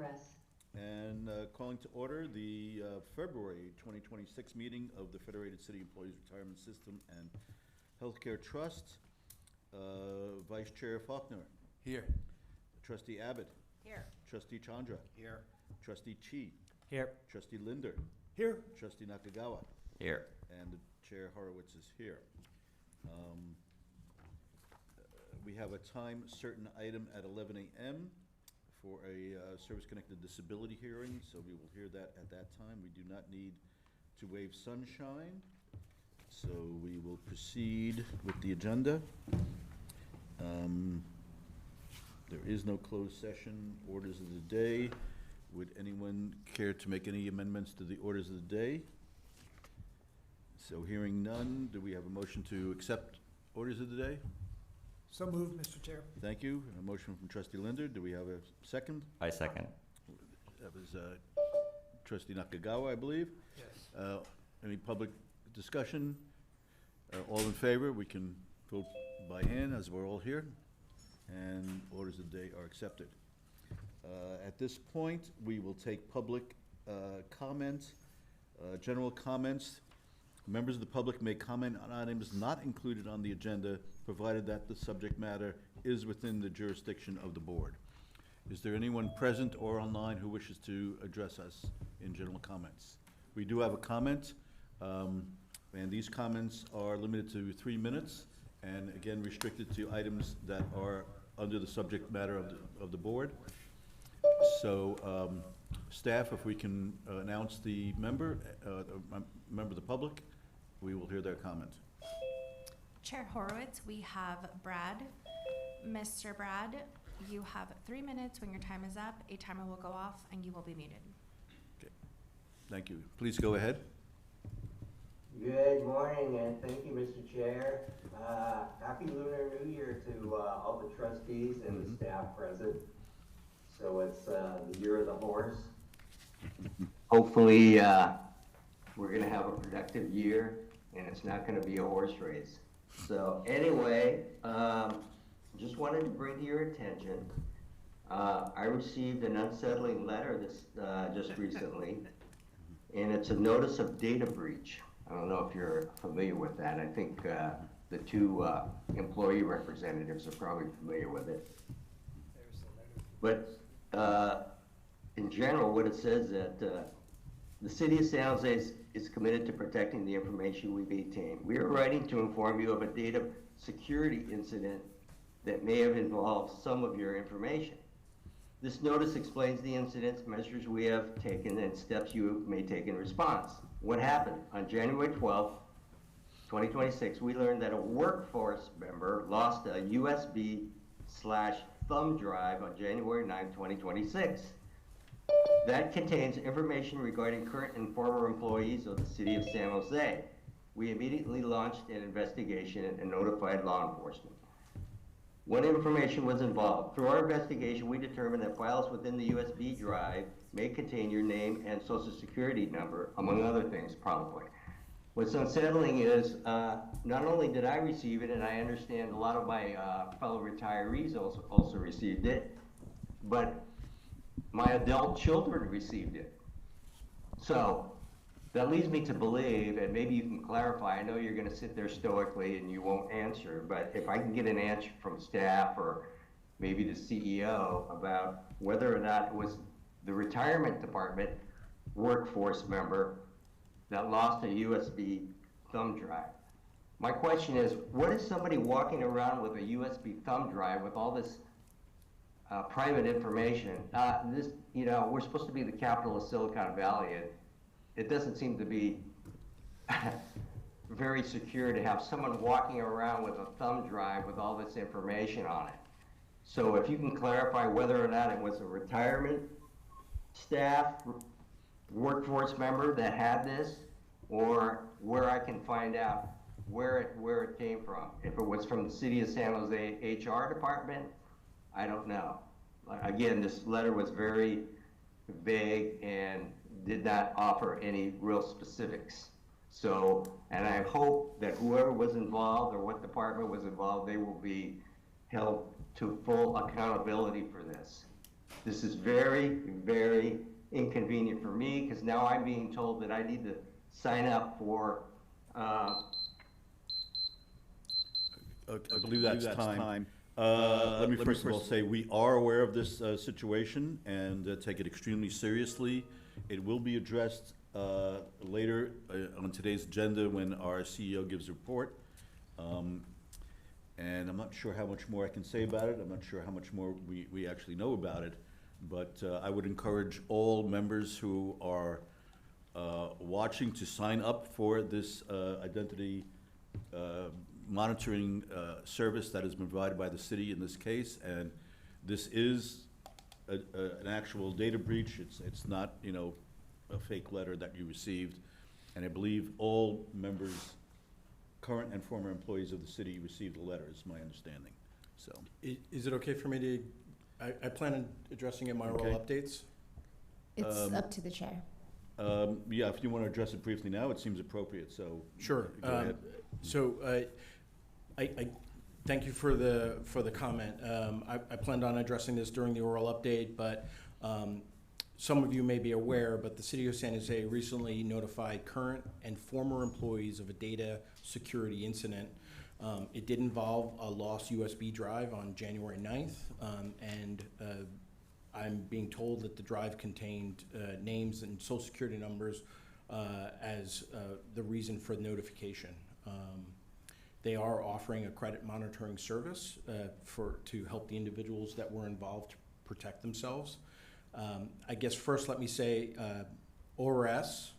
progress. And calling to order the February 2026 meeting of the Federated City Employees Retirement System and Healthcare Trust. Vice Chair Faulkner. Here. Trustee Abbott. Here. Trustee Chandra. Here. Trustee Chi. Here. Trustee Linder. Here. Trustee Nakagawa. Here. And the Chair Horowitz is here. We have a time certain item at 11 a.m. for a service-connected disability hearing, so we will hear that at that time. We do not need to waive sunshine, so we will proceed with the agenda. There is no closed session. Orders of the day. Would anyone care to make any amendments to the orders of the day? So hearing none, do we have a motion to accept orders of the day? So moved, Mr. Chair. Thank you. A motion from Trustee Linder. Do we have a second? I second. That was Trustee Nakagawa, I believe. Yes. Any public discussion? All in favor? We can vote by hand as we're all here. And orders of the day are accepted. At this point, we will take public comments, general comments. Members of the public may comment on items not included on the agenda, provided that the subject matter is within the jurisdiction of the board. Is there anyone present or online who wishes to address us in general comments? We do have a comment, and these comments are limited to 3 minutes, and again restricted to items that are under the subject matter of the board. So, staff, if we can announce the member of the public, we will hear their comment. Chair Horowitz, we have Brad. Mr. Brad, you have 3 minutes. When your time is up, a timer will go off and you will be muted. Okay. Thank you. Please go ahead. Good morning, and thank you, Mr. Chair. Happy Lunar New Year to all the trustees and the staff present. So it's the year of the horse. Hopefully, we're going to have a productive year, and it's not going to be a horse race. So anyway, just wanted to bring to your attention, I received an unsettling letter just recently, and it's a notice of data breach. I don't know if you're familiar with that. I think the two employee representatives are probably familiar with it. But in general, what it says that the City of San Jose is committed to protecting the information we maintain. We are writing to inform you of a data security incident that may have involved some of your information. This notice explains the incidents, measures we have taken, and steps you may take in response. What happened? On January 12th, 2026, we learned that a workforce member lost a USB/thumb drive on January 9, 2026. That contains information regarding current and former employees of the City of San Jose. We immediately launched an investigation and notified law enforcement. What information was involved? Through our investigation, we determined that files within the USB drive may contain your name and social security number, among other things, probably. What's unsettling is, not only did I receive it, and I understand a lot of my fellow retirees also received it, but my adult children received it. So that leads me to believe, and maybe you can clarify, I know you're going to sit there stoically and you won't answer, but if I can get an answer from staff or maybe the CEO about whether or not it was the retirement department workforce member that lost a USB thumb drive. My question is, what is somebody walking around with a USB thumb drive with all this private information? We're supposed to be the capital of Silicon Valley, and it doesn't seem to be very secure to have someone walking around with a thumb drive with all this information on it. So if you can clarify whether or not it was a retirement staff workforce member that had this, or where I can find out where it came from. If it was from the City of San Jose HR department, I don't know. Again, this letter was very vague and did not offer any real specifics. So, and I hope that whoever was involved or what department was involved, they will be held to full accountability for this. This is very, very inconvenient for me because now I'm being told that I need to sign up for, I believe that's time. Let me first of all say, we are aware of this situation and take it extremely seriously. It will be addressed later on today's agenda when our CEO gives a report. And I'm not sure how much more I can say about it. I'm not sure how much more we actually know about it. But I would encourage all members who are watching to sign up for this identity monitoring service that has been provided by the city in this case. And this is an actual data breach. It's not, you know, a fake letter that you received. And I believe all members, current and former employees of the city, received a letter, is my understanding. So, Is it okay for me to, I plan on addressing it in my oral Okay. updates? It's up to the chair. yeah, if you want to address it briefly now, it seems appropriate, so. Sure. Go ahead. So, I thank you for the comment. I planned on addressing this during the oral update, but some of you may be aware, but the City of San Jose recently notified current and former employees of a data security incident. It did involve a lost USB drive on January 9th, and I'm being told that the drive contained names and social security numbers as the reason for the notification. They are offering a credit monitoring service to help the individuals that were involved to protect themselves. I guess first let me say ORS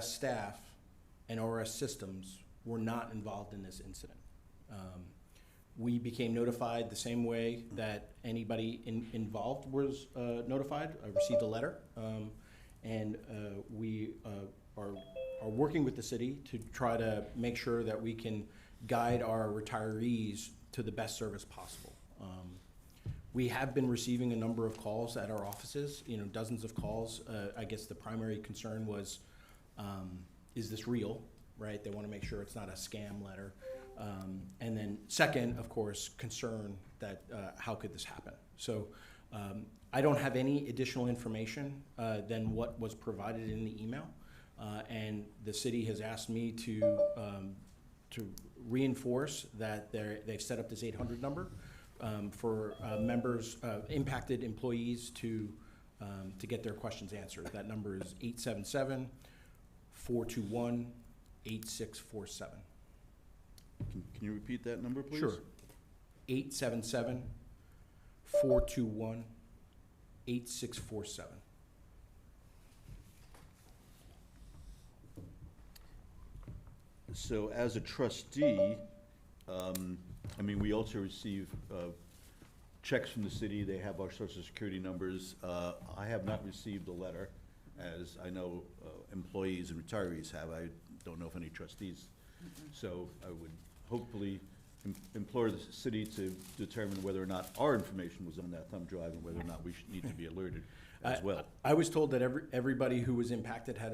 staff, and ORS systems were not involved in this incident. We became notified the same way that anybody involved was notified. I received a letter, and we are working with the city to try to make sure that we can guide our retirees to the best service possible. We have been receiving a number of calls at our offices, you know, dozens of calls. I guess the primary concern was, is this real, right? They want to make sure it's not a scam letter. And then second, of course, concern that how could this happen? So I don't have any additional information than what was provided in the email. And the city has asked me to reinforce that they've set up this 800 number for members, impacted employees to get their questions answered. That number is 877-421-8647. Can you repeat that number, please? Sure. 877-421-8647. So as a trustee, I mean, we also receive checks from the city. They have our social security numbers. I have not received a letter, as I know employees and retirees have. I don't know if any trustees. So I would hopefully implore the city to determine whether or not our information was on that thumb drive and whether or not we should need to be alerted as well. I was told that everybody who was impacted had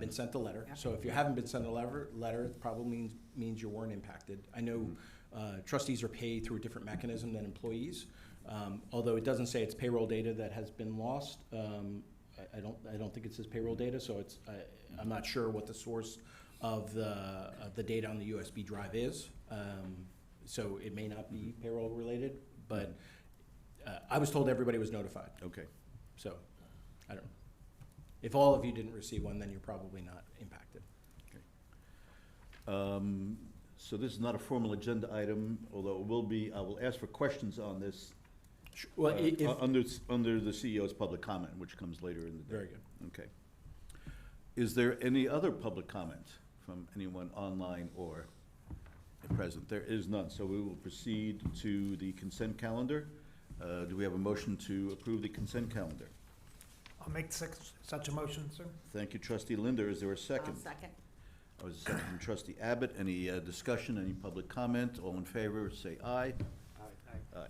been sent a letter. So if you haven't been sent a letter, it probably means you weren't impacted. I know trustees are paid through a different mechanism than employees. Although it doesn't say it's payroll data that has been lost. I don't think it says payroll data, so I'm not sure what the source of the data on the USB drive is. So it may not be payroll related, but I was told everybody was notified. Okay. So, I don't know. If all of you didn't receive one, then you're probably not impacted. So this is not a formal agenda item, although it will be. I will ask for questions on this Well, under the CEO's public comment, which comes later in the day. Very good. Okay. Is there any other public comment from anyone online or present? There is none, so we will proceed to the consent calendar. Do we have a motion to approve the consent calendar? I'll make such a motion, sir. Thank you, Trustee Linder. Is there a second? Second. I was a second from Trustee Abbott. Any discussion, any public comment? All in favor, say aye. Aye.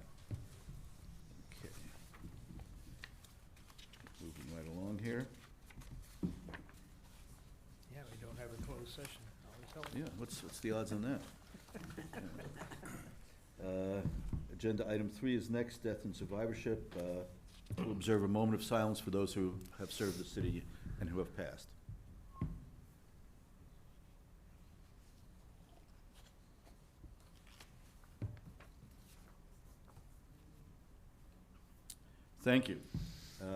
Okay. Moving right along here. Yeah, we don't have a closed session. Always helps. Yeah, what's the odds on that? Agenda item 3 is next, death and survivorship. We'll observe a moment of silence for those who have served the city and who have passed. Thank you.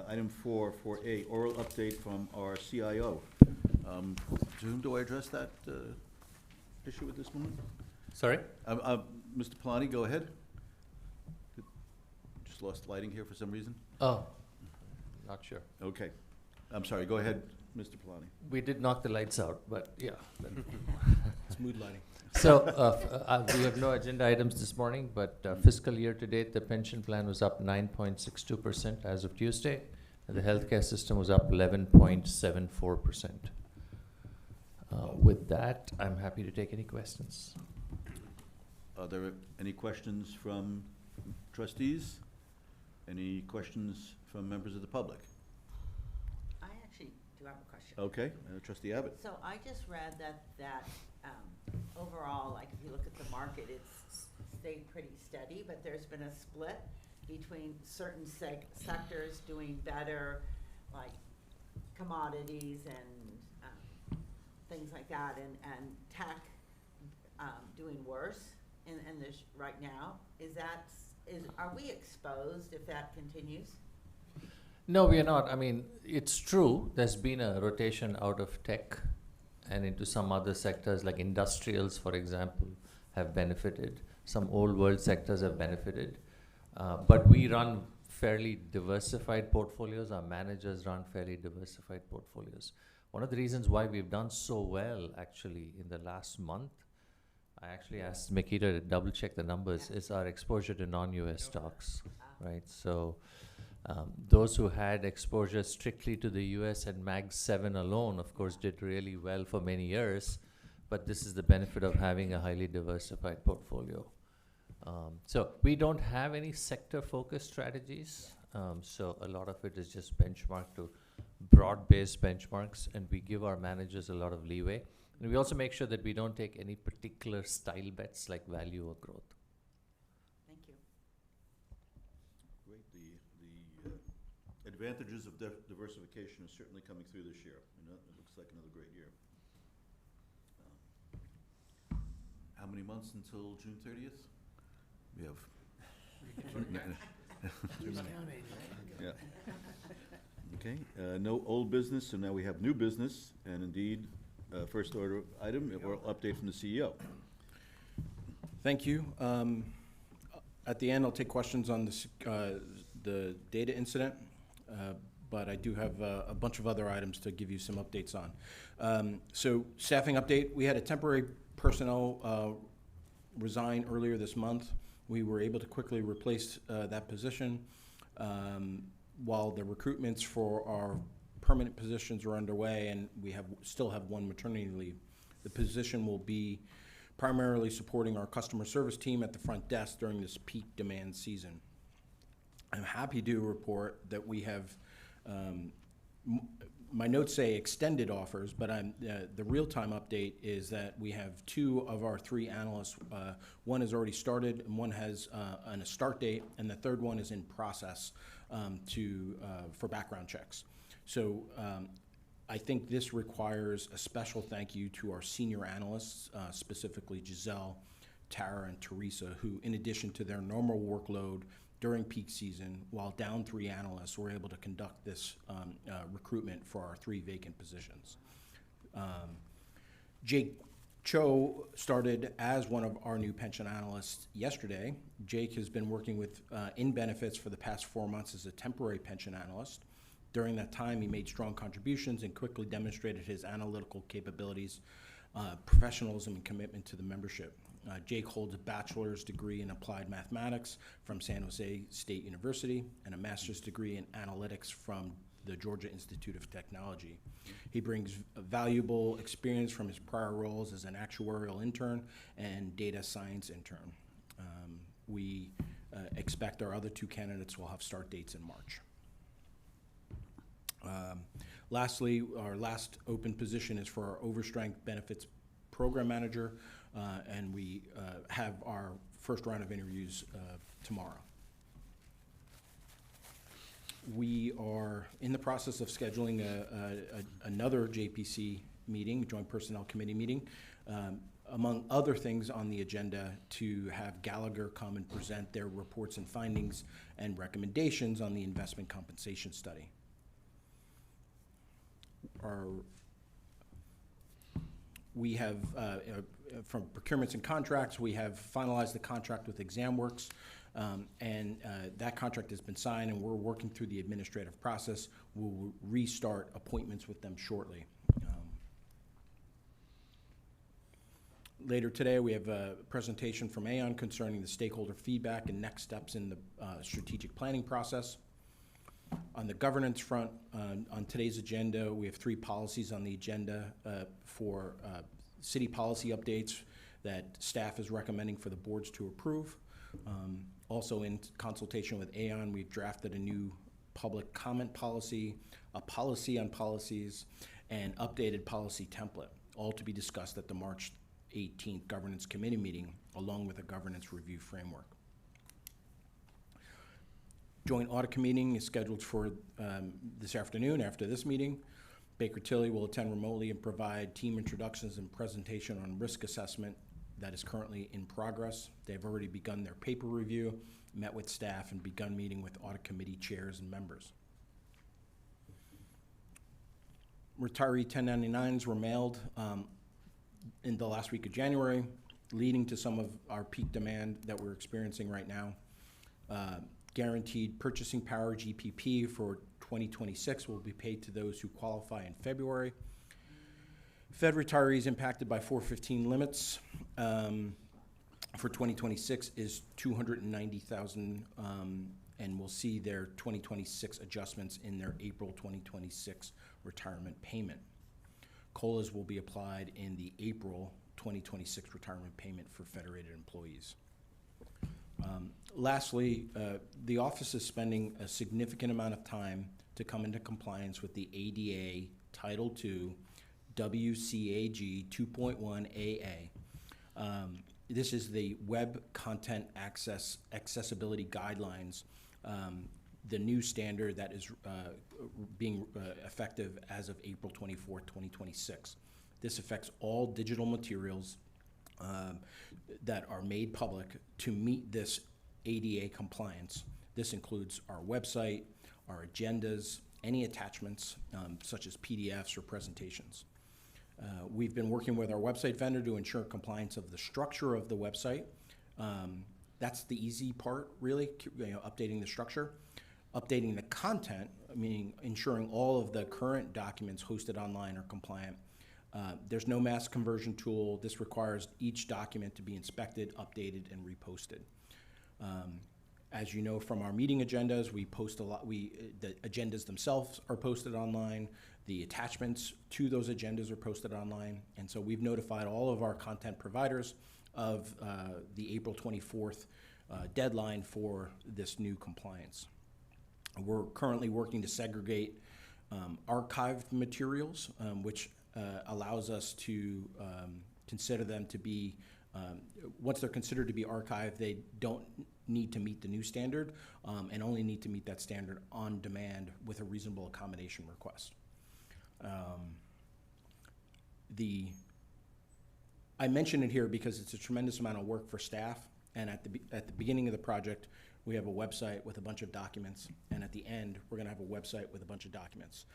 Item 4A, oral update from our CIO. To whom do I address that issue at this moment? Sorry? Mr. Palani, go ahead. Just lost lighting here for some reason. Oh, not sure. Okay. I'm sorry, go ahead, Mr. Palani. We did knock the lights out, but yeah. It's mood lighting. So, we have no agenda items this morning, but fiscal year to date, the pension plan was up 9.62% as of Tuesday, and the healthcare system was up 11.74%. With that, I'm happy to take any questions. Are there any questions from trustees? Any questions from members of the public? I actually do have a question. Okay, Trustee Abbott. So I just read that overall, like if you look at the market, it's stayed pretty steady, but there's been a split between certain sectors doing better, like commodities and things like that, and tech doing worse in this right now. Are we exposed if that continues? No, we are not. I mean, it's true, there's been a rotation out of tech and into some other sectors, like industrials, for example, have benefited. Some old world sectors have benefited. But we run fairly diversified portfolios. Our managers run fairly diversified portfolios. One of the reasons why we've done so well, actually, in the last month, I actually asked Makita to double check the numbers, is our exposure to non-US stocks, right? So those who had exposure strictly to the US and Mag 7 alone, of course, did really well for many years, but this is the benefit of having a highly diversified portfolio. So we don't have any sector-focused strategies, so a lot of it is just benchmarked to broad-based benchmarks, and we give our managers a lot of leeway. And we also make sure that we don't take any particular style bets like value or growth. Thank you. Great. The advantages of diversification are certainly coming through this year. It looks like another great year. How many months until June 30th? We have. Who's counting? Yeah. Okay, no old business, so now we have new business, and indeed, first order item, or update from the CEO. Thank you. At the end, I'll take questions on the data incident, but I do have a bunch of other items to give you some updates on. So staffing update, we had a temporary personnel resign earlier this month. We were able to quickly replace that position while the recruitments for our permanent positions are underway, and we still have one maternity leave. The position will be primarily supporting our customer service team at the front desk during this peak demand season. I'm happy to report that we have, my notes say extended offers, but the real-time update is that we have 2 of our 3 analysts. One has already started, and one has a start date, and the third one is in process for background checks. So I think this requires a special thank you to our senior analysts, specifically Giselle, Tara, and Teresa, who, in addition to their normal workload during peak season, while down 3 analysts, were able to conduct this recruitment for our 3 vacant positions. Jake Cho started as one of our new pension analysts yesterday. Jake has been working with in benefits for the past 4 months as a temporary pension analyst. During that time, he made strong contributions and quickly demonstrated his analytical capabilities, professionalism, and commitment to the membership. Jake holds a bachelor's degree in applied mathematics from San José State University and a master's degree in analytics from the Georgia Institute of Technology. He brings valuable experience from his prior roles as an actuarial intern and data science intern. We expect our other 2 candidates will have start dates in March. Lastly, our last open position is for our overstrength benefits program manager, and we have our first round of interviews tomorrow. We are in the process of scheduling another JPC meeting, Joint Personnel Committee meeting, among other things on the agenda, to have Gallagher come and present their reports and findings and recommendations on the investment compensation study. We have, from procurements and contracts, we have finalized the contract with ExamWorks, and that contract has been signed, and we're working through the administrative process. We'll restart appointments with them shortly. Later today, we have a presentation from Aon concerning the stakeholder feedback and next steps in the strategic planning process. On the governance front, on today's agenda, we have 3 policies on the agenda for city policy updates that staff is recommending for the boards to approve. Also, in consultation with Aon, we've drafted a new public comment policy, a policy on policies, and updated policy template, all to be discussed at the March 18th Governance Committee meeting, along with a governance review framework. Joint audit meeting is scheduled for this afternoon after this meeting. Baker Tilly will attend remotely and provide team introductions and presentation on risk assessment that is currently in progress. They've already begun their paper review, met with staff, and begun meeting with audit committee chairs and members. Retiree 1099s were mailed in the last week of January, leading to some of our peak demand that we're experiencing right now. Guaranteed purchasing power, GPP, for 2026 will be paid to those who qualify in February. Fed retirees impacted by 415 limits for 2026 is 290,000, and we'll see their 2026 adjustments in their April 2026 retirement payment. COLAs will be applied in the April 2026 retirement payment for Federated employees. Lastly, the office is spending a significant amount of time to come into compliance with the ADA Title II WCAG 2.1 AA. This is the Web Content Accessibility Guidelines, the new standard that is being effective as of April 24th, 2026. This affects all digital materials that are made public to meet this ADA compliance. This includes our website, our agendas, any attachments such as PDFs or presentations. We've been working with our website vendor to ensure compliance of the structure of the website. That's the easy part, really, updating the structure. Updating the content, meaning ensuring all of the current documents hosted online are compliant. There's no mass conversion tool. This requires each document to be inspected, updated, and reposted. As you know from our meeting agendas, we post a lot. The agendas themselves are posted online. The attachments to those agendas are posted online. And so we've notified all of our content providers of the April 24th deadline for this new compliance. We're currently working to segregate archived materials, which allows us to consider them to be, once they're considered to be archived, they don't need to meet the new standard and only need to meet that standard on demand with a reasonable accommodation request. I mention it here because it's a tremendous amount of work for staff, and at the beginning of the project, we have a website with a bunch of documents, and at the end, we're gonna have a website with a bunch of documents.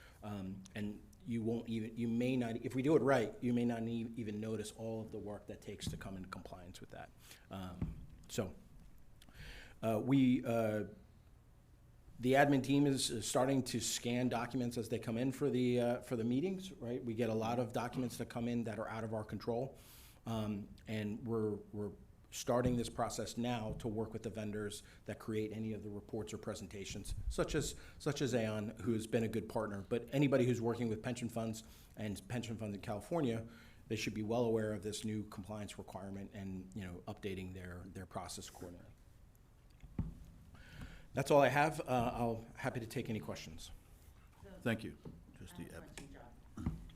And you may not, if we do it right, you may not even notice all of the work that takes to come into compliance with that. The admin team is starting to scan documents as they come in for the meetings, right? We get a lot of documents that come in that are out of our control, and we're starting this process now to work with the vendors that create any of the reports or presentations, such as Aon, who's been a good partner. But anybody who's working with pension funds and pension funds in California, they should be well aware of this new compliance requirement and updating their process accordingly. That's all I have. I'll happy to take any questions. Thank you, Trustee Evans.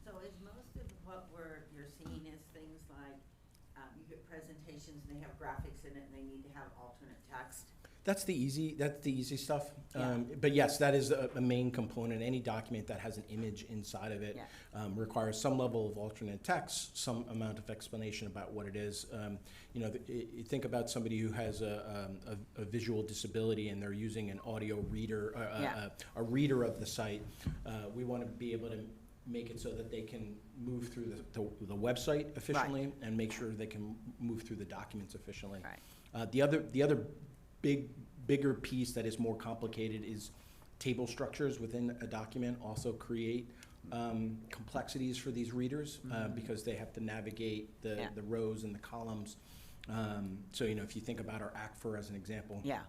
So is most of what you're seeing is things like you get presentations and they have graphics in it and they need to have alternate text? That's the easy stuff. Yeah. But yes, that is a main component. Any document that has an image inside of it Yeah. requires some level of alternate text, some amount of explanation about what it is. You know, you think about somebody who has a visual disability and they're using an audio reader, Yeah. a reader of the site. We want to be able to make it so that they can move through the website efficiently and make sure they can move through the documents efficiently. Right. The other bigger piece that is more complicated is table structures within a document also create complexities for these readers because they have to navigate the rows and the columns. So, you know, if you think about our ACFR as an example, Yeah.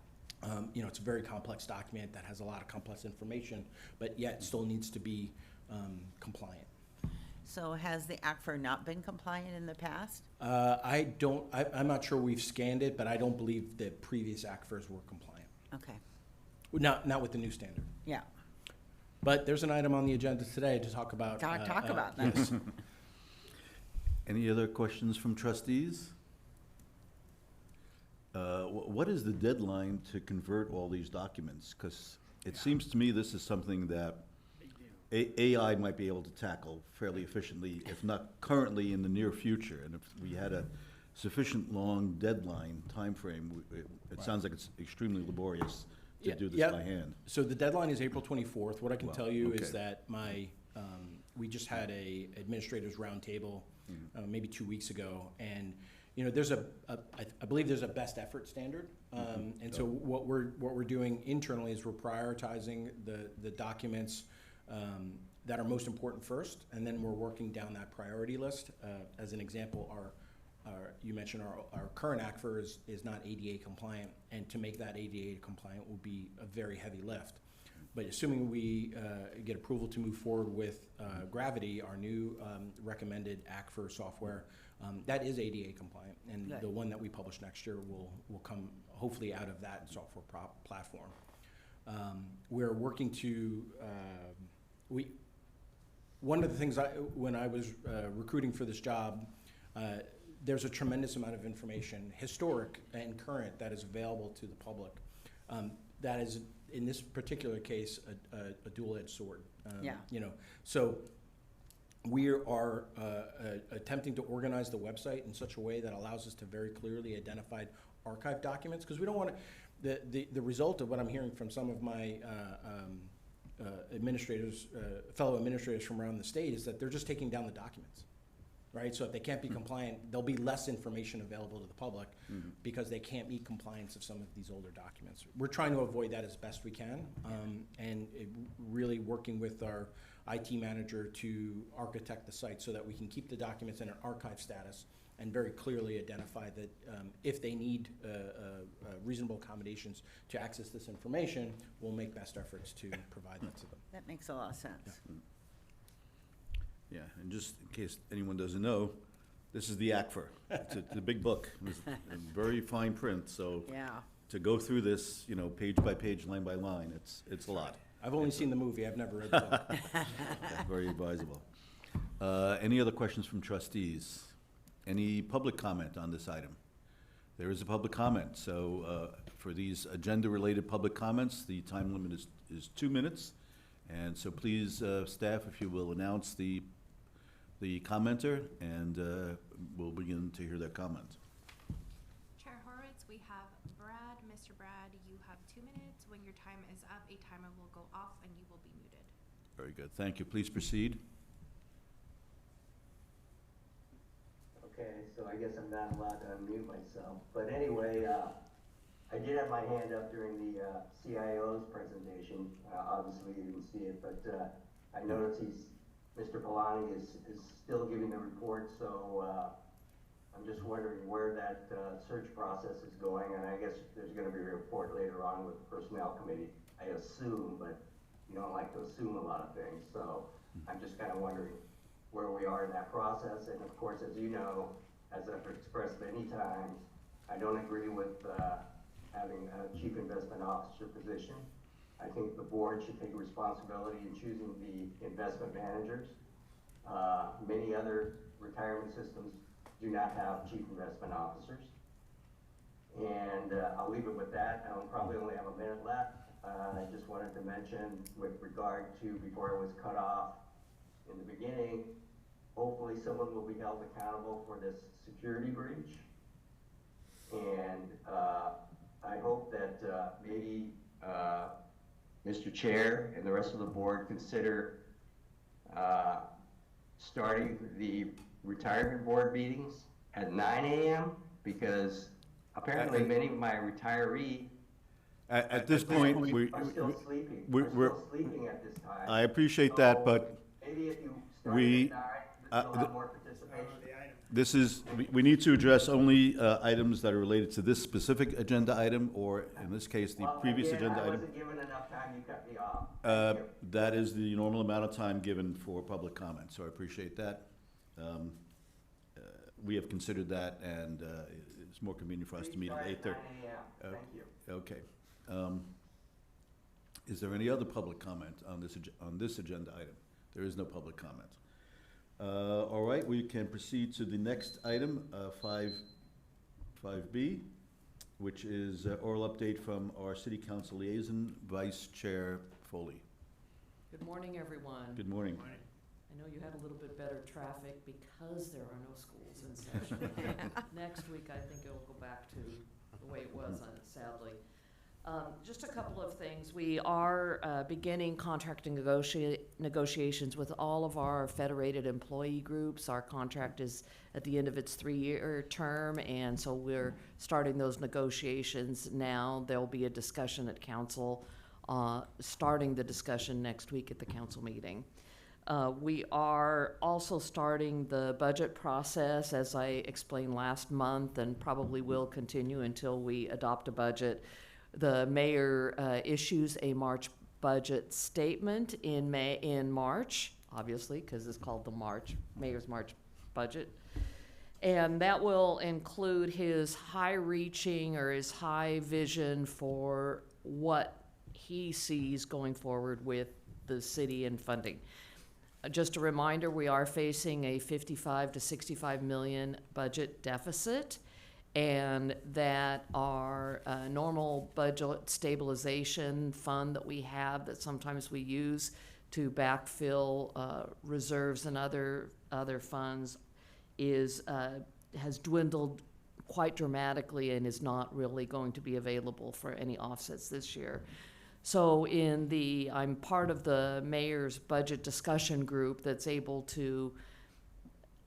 you know, it's a very complex document that has a lot of complex information, but yet still needs to be compliant. So has the ACFR not been compliant in the past? I'm not sure we've scanned it, but I don't believe the previous ACFRs were compliant. Okay, Not with the new standard. yeah. But there's an item on the agenda today to talk about. Talk about that. Yes. Any other questions from trustees? What is the deadline to convert all these documents? Because it seems to me this is something that AI might be able to tackle fairly efficiently, if not currently, in the near future. And if we had a sufficient long deadline timeframe, it sounds like it's extremely laborious to do this by hand. So the deadline is April 24th. What I can Wow, tell you is okay. that we just had a administrators roundtable maybe 2 weeks ago, and you know there's I believe there's a best effort standard, and so what we're doing internally is we're prioritizing the documents that are most important first, and then we're working down that priority list. As an example, you mentioned our current ACFR is not ADA compliant, and to make that ADA compliant will be a very heavy lift. But assuming we get approval to move forward with Gravity, our new recommended ACFR software, that is ADA compliant, and Good. the one that we publish next year will come hopefully out of that software platform. We're working to one of the things when I was recruiting for this job, there's a tremendous amount of information, historic and current, that is available to the public. That is, in this particular case, a dual-edged sword. Yeah. You know, so we are attempting to organize the website in such a way that allows us to very clearly identify archive documents, because we don't want to. The result of what I'm hearing from some of my administrators, fellow administrators from around the state, is that they're just taking down the documents, right? So if they can't be compliant, there'll be less information available to the public because they can't meet compliance of some of these older documents. We're trying to avoid that as best we can, and really working with our IT manager to architect the site so that we can keep the documents in an archive status and very clearly identify that if they need reasonable accommodations to access this information, we'll make best efforts to provide that to them. That makes a lot of sense. Yeah, and just in case anyone doesn't know, this is the ACFR. It's a big book, it's in very fine print, so Yeah. to go through this, you know, page by page, line by line, it's a lot. I've only seen the movie, I've never read the book. Very advisable. Any other questions from trustees? Any public comment on this item? There is a public comment, so for these agenda-related public comments, the time limit is 2 minutes. And so please, staff, if you will announce the commenter, and we'll begin to hear their comment. Chair Horowitz, we have Brad. Mr. Brad, you have 2 minutes. When your time is up, a timer will go off and you will be muted. Very good, thank you. Please proceed. Okay, so I guess I'm not allowed to unmute myself, but anyway, I did have my hand up during the CIO's presentation. Obviously you didn't see it, but I noticed Mr. Polani is still giving the report, so I'm just wondering where that search process is going, and I guess there's gonna be a report later on with the Personnel Committee, I assume, but you don't like to assume a lot of things, so I'm just kinda wondering where we are in that process. And of course, as you know, as I've expressed many times, I don't agree with having a chief investment officer position. I think the board should take responsibility in choosing the investment managers. Many other retirement systems do not have chief investment officers. And I'll leave it with that. I'll probably only have a minute left. I just wanted to mention with regard to, before it was cut off in the beginning, hopefully someone will be held accountable for this security breach. And I hope that maybe Mr. Chair and the rest of the board consider starting the retirement board meetings at 9 a.m. because apparently many of my retiree At this point, are still sleeping. we're- Still sleeping at this time. I appreciate that, but Maybe if you we- started at 9, you'll have more participation. this is, we need to address only items that are related to this specific agenda item, or in this case, the Well, previous again, agenda I item. wasn't given enough time, you cut me off. Thank you. That is the normal amount of time given for public comment, so I appreciate that. We have considered that, and it's more convenient for us to meet at Please start 8:30. 9 a.m. Thank you. Okay. Is there any other public comment on this agenda item? There is no public comment. All right, we can proceed to the next item, 5B, which is oral update from our City Council Liaison, Vice Chair Foley. Good morning, everyone. Good morning. I know you had a little bit better traffic because there are no schools in session. Next week, I think it will go back to the way it was, sadly. Just a couple of things. We are beginning contracting negotiations with all of our federated employee groups. Our contract is at the end of its 3-year term, and so we're starting those negotiations now. There'll be a discussion at council, starting the discussion next week at the council meeting. We are also starting the budget process, as I explained last month, and probably will continue until we adopt a budget. The mayor issues a March budget statement in March, obviously, because it's called the Mayor's March budget. And that will include his high-reaching or his high vision for what he sees going forward with the city and funding. Just a reminder, we are facing a 55 to 65 million budget deficit, and that our normal budget stabilization fund that we have that sometimes we use to backfill reserves and other funds has dwindled quite dramatically and is not really going to be available for any offsets this year. So I'm part of the mayor's budget discussion group that's able to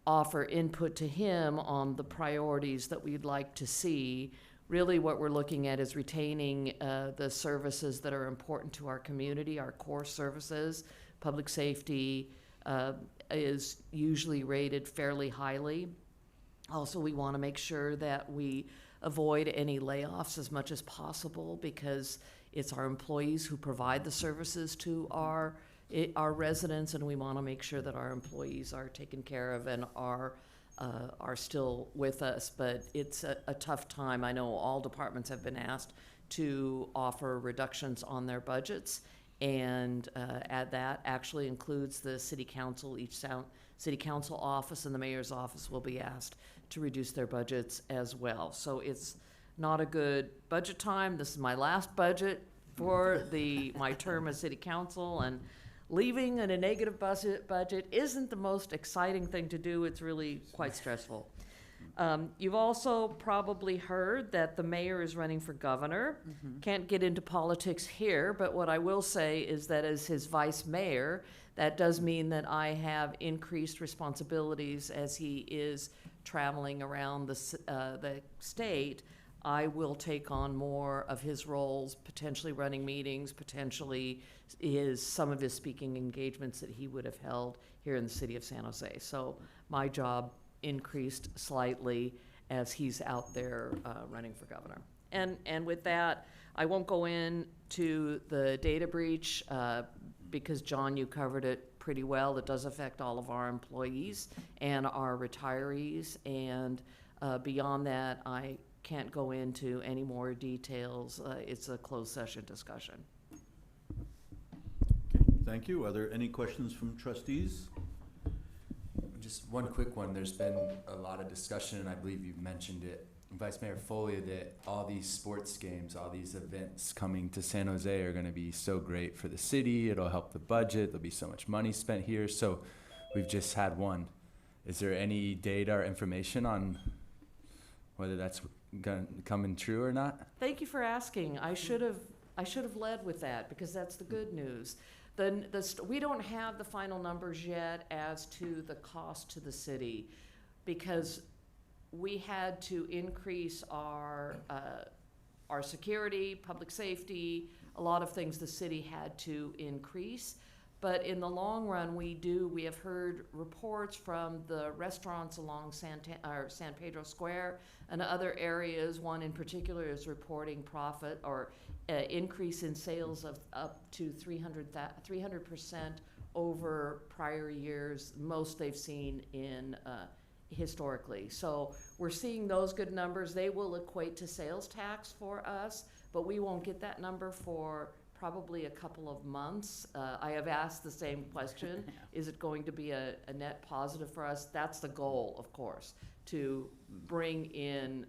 offer input to him on the priorities that we'd like to see. Really what we're looking at is retaining the services that are important to our community, our core services. Public safety is usually rated fairly highly. Also, we want to make sure that we avoid any layoffs as much as possible because it's our employees who provide the services to our residents, and we want to make sure that our employees are taken care of and are still with us. But it's a tough time. I know all departments have been asked to offer reductions on their budgets, and that actually includes the city council. Each city council office and the mayor's office will be asked to reduce their budgets as well. So it's not a good budget time. This is my last budget for my term as city council, and leaving in a negative budget isn't the most exciting thing to do. It's really quite stressful. You've also probably heard that the mayor is running for governor. Can't get into politics here, but what I will say is that as his vice mayor, that does mean that I have increased responsibilities as he is traveling around the state. I will take on more of his roles, potentially running meetings, potentially some of his speaking engagements that he would have held here in the city of San Jose. So my job increased slightly as he's out there running for governor. And with that, I won't go into the data breach because, John, you covered it pretty well. It does affect all of our employees and our retirees. And beyond that, I can't go into any more details. It's a closed session discussion. Okay, thank you. Are there any questions from trustees? Just one quick one. There's been a lot of discussion, and I believe you've mentioned it, Vice Mayor Foley that all these sports games, all these events coming to San Jose are going to be so great for the city. It'll help the budget. There'll be so much money spent here. So we've just had one. Is there any data or information on whether that's coming true or not? Thank you for asking. I should have led with that because that's the good news. We don't have the final numbers yet as to the cost to the city because we had to increase our security, public safety, a lot of things the city had to increase. But in the long run, we have heard reports from the restaurants along San Pedro Square and other areas. One in particular is reporting profit or increase in sales of up to 300% over prior years, most they've seen in historically. So we're seeing those good numbers. They will equate to sales tax for us, but we won't get that number for probably a couple of months. I have asked the same question. Is it going to be a net positive for us? That's the goal, of course, to bring in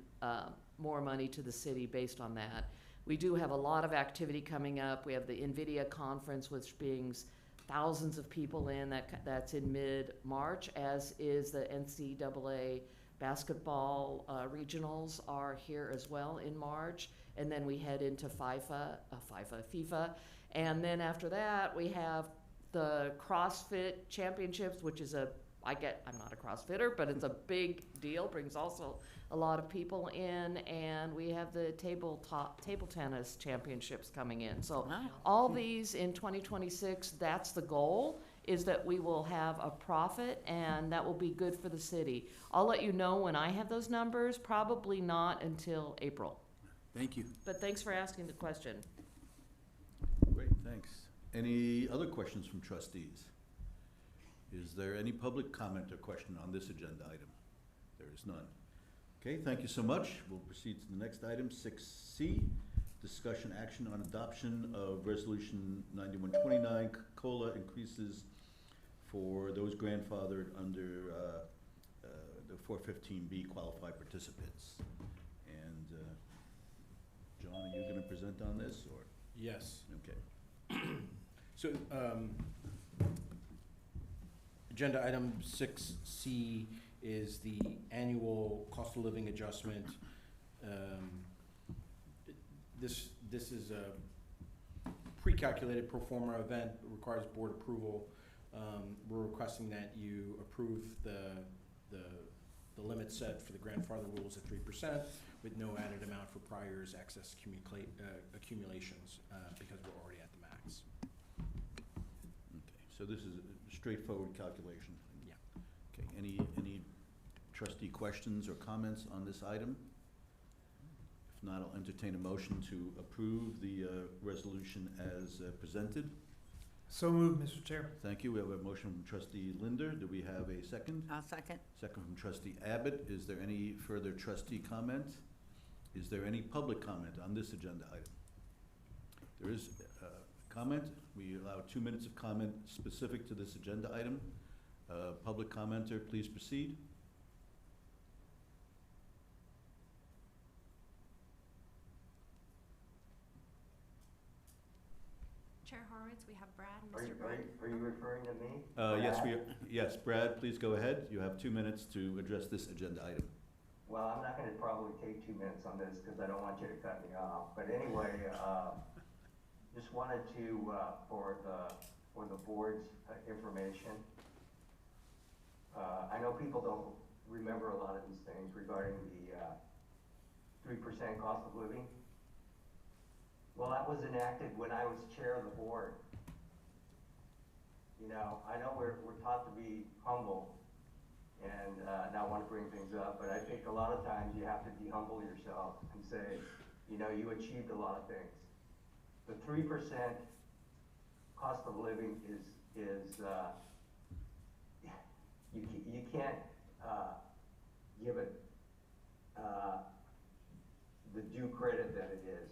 more money to the city based on that. We do have a lot of activity coming up. We have the NVIDIA conference, which brings thousands of people in. That's in mid-March, as is the NCAA basketball regionals are here as well in March. And then we head into FIFA, and then after that we have the CrossFit Championships, which is I'm not a CrossFitter, but it's a big deal, brings also a lot of people in, and we have the table tennis championships coming in. So all these in 2026, that's the goal, is that we will have a profit, and that will be good for the city. I'll let you know when I have those numbers, probably not until April. Thank you. But thanks for asking the question. Great, thanks. Any other questions from trustees? Is there any public comment or question on this agenda item? There is none. Okay, thank you so much. We'll proceed to the next item, 6C, discussion action on adoption of Resolution 9129, COLA increases for those grandfathered under the 415B qualified participants. And John, are you going to present on this, or? Yes. Okay. So, agenda item 6C is the annual cost of living adjustment. This is a pre-calculated pro forma event, it requires board approval. We're requesting that you approve the limit set for the grandfather rules at 3% with no added amount for prior year's excess accumulations because we're already at the max. Okay, so this is a straightforward calculation. Yeah. Okay, any trustee questions or comments on this item? If not, I'll entertain a motion to approve the resolution as presented. So moved, Mr. Chair. Thank you. We have a motion from trustee Linder. Do we have a second? I'll second. Second from trustee Abbott. Is there any further trustee comment? Is there any public comment on this agenda item? There is comment. We allow 2 minutes of comment specific to this agenda item. Public commenter, please proceed. Chair Horowitz, we have Brad and Mr. Brad. Are you referring to me? Yes, Brad, please go ahead. You have 2 minutes to address this agenda item. Well, I'm not gonna probably take 2 minutes on this, because I don't want you to cut me off, but anyway, just wanted to, for the board's information, I know people don't remember a lot of these things regarding the 3% cost of living. Well, that was enacted when I was chair of the board. You know, I know we're taught to be humble and not want to bring things up, but I think a lot of times you have to de-humble yourself and say, you know, you achieved a lot of things. The 3% cost of living is you can't give it the due credit that it is.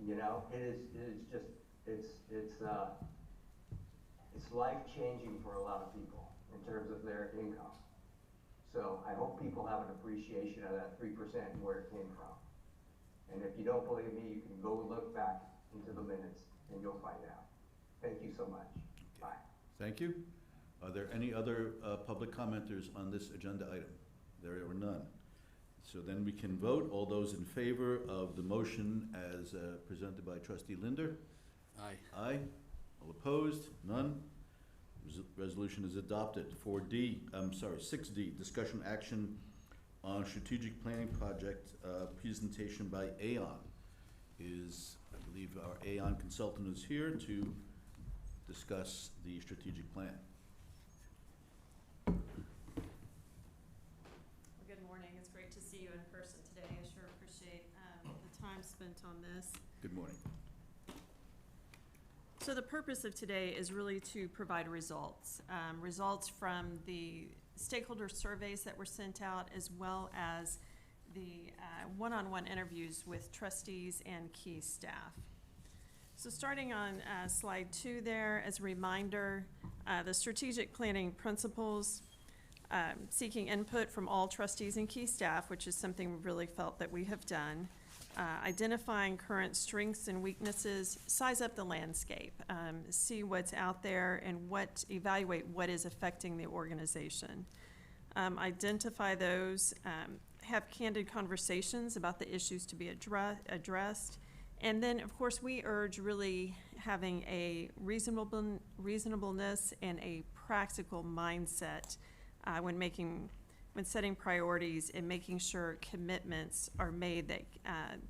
You know, it is just it's life changing for a lot of people in terms of their income. So I hope people have an appreciation of that 3% and where it came from. And if you don't believe me, you can go look back into the minutes and you'll find out. Thank you so much. Bye. Thank you. Are there any other public commenters on this agenda item? There are none. So then we can vote. All those in favor of the motion as presented by Trustee Linder? Aye. Aye. All opposed? None. Resolution is adopted. 6D, discussion action on strategic planning project, presentation by Aon. I believe our Aon consultant is here to discuss the strategic plan. Well, good morning. It's great to see you in person today. I sure appreciate the time spent on this. Good morning. So the purpose of today is really to provide results. Results from the stakeholder surveys that were sent out, as well as the one-on-one interviews with trustees and key staff. So starting on slide 2 there, as a reminder, the strategic planning principles, seeking input from all trustees and key staff, which is something we really felt that we have done. Identifying current strengths and weaknesses, size up the landscape, see what's out there and evaluate what is affecting the organization. Identify those, have candid conversations about the issues to be addressed. And then, of course, we urge really having a reasonableness and a practical mindset when setting priorities and making sure commitments are made that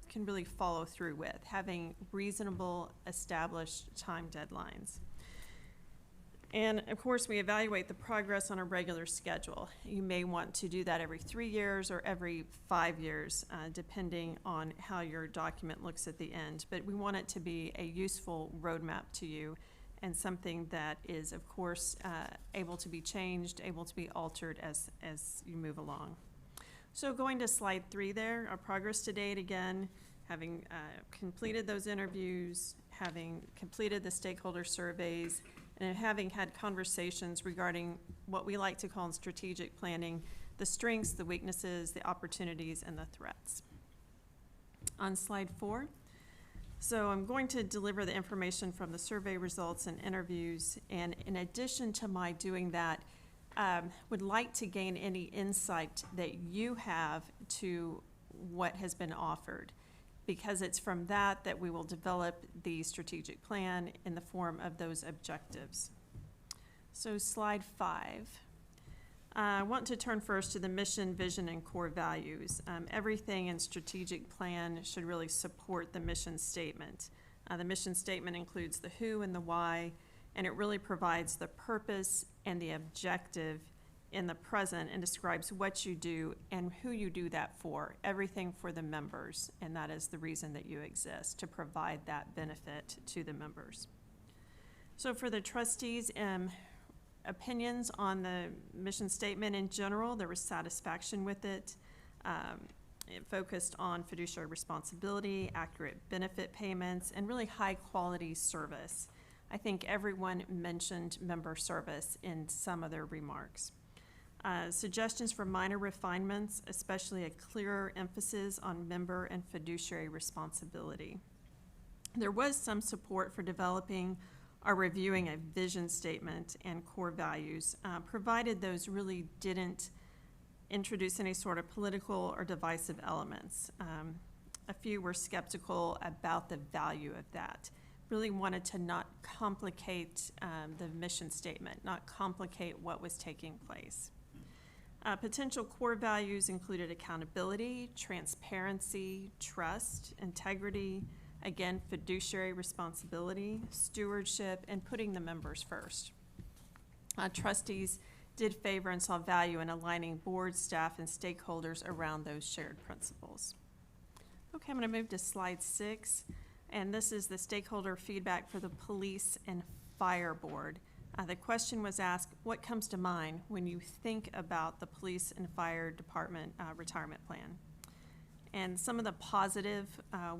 can really follow through with, having reasonable established time deadlines. And of course, we evaluate the progress on a regular schedule. You may want to do that every 3 years or every 5 years, depending on how your document looks at the end. But we want it to be a useful roadmap to you and something that is, of course, able to be changed, able to be altered as you move along. So going to slide 3 there, our progress to date again, having completed those interviews, having completed the stakeholder surveys, and having had conversations regarding what we like to call in strategic planning, the strengths, the weaknesses, the opportunities, and the threats. On slide 4, so I'm going to deliver the information from the survey results and interviews, and in addition to my doing that, would like to gain any insight that you have to what has been offered, because it's from that we will develop the strategic plan in the form of those objectives. So slide 5. I want to turn first to the mission, vision, and core values. Everything in strategic plan should really support the mission statement. The mission statement includes the who and the why, and it really provides the purpose and the objective in the present and describes what you do and who you do that for, everything for the members, and that is the reason that you exist, to provide that benefit to the members. So for the trustees, opinions on the mission statement in general, there was satisfaction with it. It focused on fiduciary responsibility, accurate benefit payments, and really high quality service. I think everyone mentioned member service in some of their remarks. Suggestions for minor refinements, especially a clearer emphasis on member and fiduciary responsibility. There was some support for developing or reviewing a vision statement and core values, provided those really didn't introduce any sort of political or divisive elements. A few were skeptical about the value of that. Really wanted to not complicate the mission statement, not complicate what was taking place. Potential core values included accountability, transparency, trust, integrity, again, fiduciary responsibility, stewardship, and putting the members first. Trustees did favor and saw value in aligning board, staff, and stakeholders around those shared principles. Okay, I'm going to move to slide 6, and this is the stakeholder feedback for the police and fire board. The question was asked, what comes to mind when you think about the police and fire department retirement plan? And some of the positive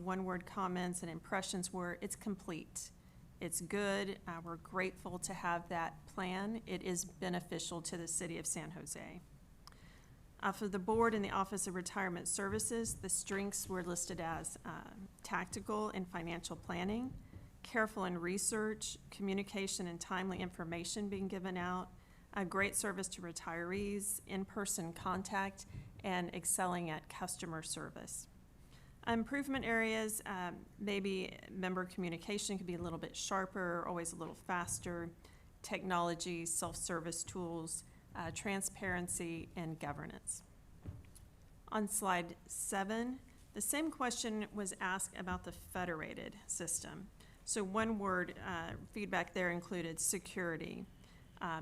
one-word comments and impressions were, it's complete, it's good, we're grateful to have that plan, it is beneficial to the city of San Jose. For the board and the Office of Retirement Services, the strengths were listed as tactical and financial planning, careful in research, communication and timely information being given out, a great service to retirees, in-person contact, and excelling at customer service. Improvement areas, maybe member communication could be a little bit sharper, always a little faster, technology, self-service tools, transparency, and governance. On slide 7, the same question was asked about the federated system. So one word feedback there included security.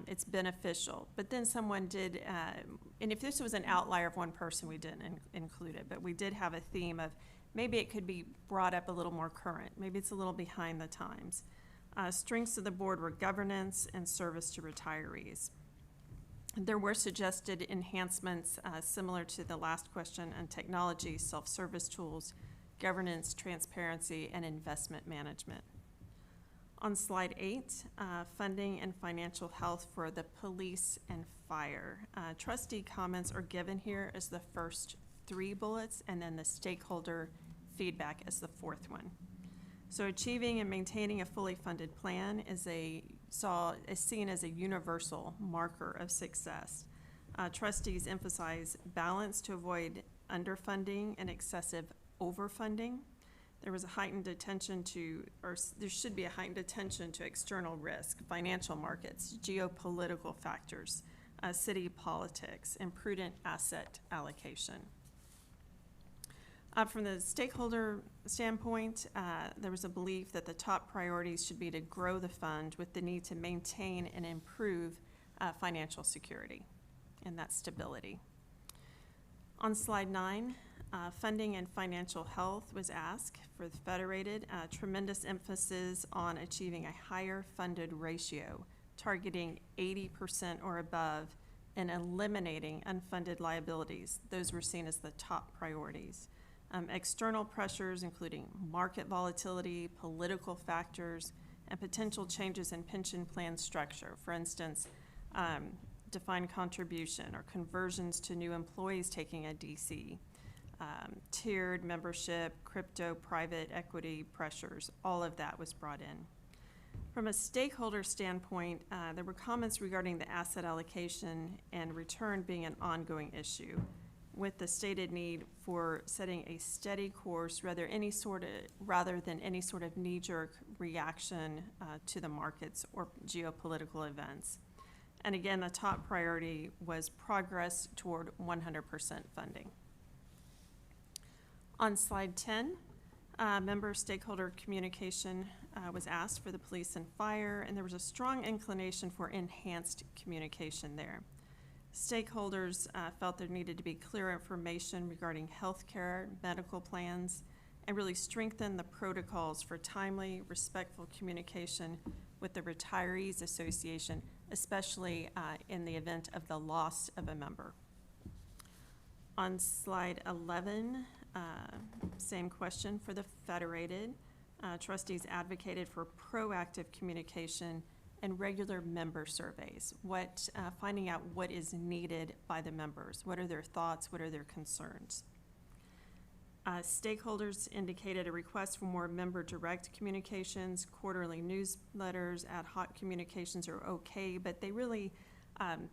It's beneficial, but then someone did, and if this was an outlier of one person, we didn't include it, but we did have a theme of maybe it could be brought up a little more current. Maybe it's a little behind the times. Strengths of the board were governance and service to retirees. There were suggested enhancements similar to the last question on technology, self-service tools, governance, transparency, and investment management. On slide 8, funding and financial health for the police and fire. Trustee comments are given here as the first 3 bullets, and then the stakeholder feedback as the 4th one. So achieving and maintaining a fully funded plan is seen as a universal marker of success. Trustees emphasize balance to avoid underfunding and excessive overfunding. There was a heightened attention to, or there should be a heightened attention to external risk, financial markets, geopolitical factors, city politics, and prudent asset allocation. From the stakeholder standpoint, there was a belief that the top priorities should be to grow the fund with the need to maintain and improve financial security and that stability. On slide 9, funding and financial health was asked for the Federated. Tremendous emphasis on achieving a higher funded ratio, targeting 80% or above, and eliminating unfunded liabilities. Those were seen as the top priorities. External pressures, including market volatility, political factors, and potential changes in pension plan structure. For instance, defined contribution or conversions to new employees taking a DC, tiered membership, crypto, private equity pressures, all of that was brought in. From a stakeholder standpoint, there were comments regarding the asset allocation and return being an ongoing issue, with the stated need for setting a steady course rather than any sort of knee-jerk reaction to the markets or geopolitical events. And again, the top priority was progress toward 100% funding. On slide 10, member stakeholder communication was asked for the police and fire, and there was a strong inclination for enhanced communication there. Stakeholders felt there needed to be clear information regarding healthcare, medical plans, and really strengthen the protocols for timely, respectful communication with the Retirees Association, especially in the event of the loss of a member. On slide 11, same question for the Federated. Trustees advocated for proactive communication and regular member surveys, finding out what is needed by the members. What are their thoughts? What are their concerns? Stakeholders indicated a request for more member direct communications. Quarterly newsletters, ad hoc communications are okay, but they really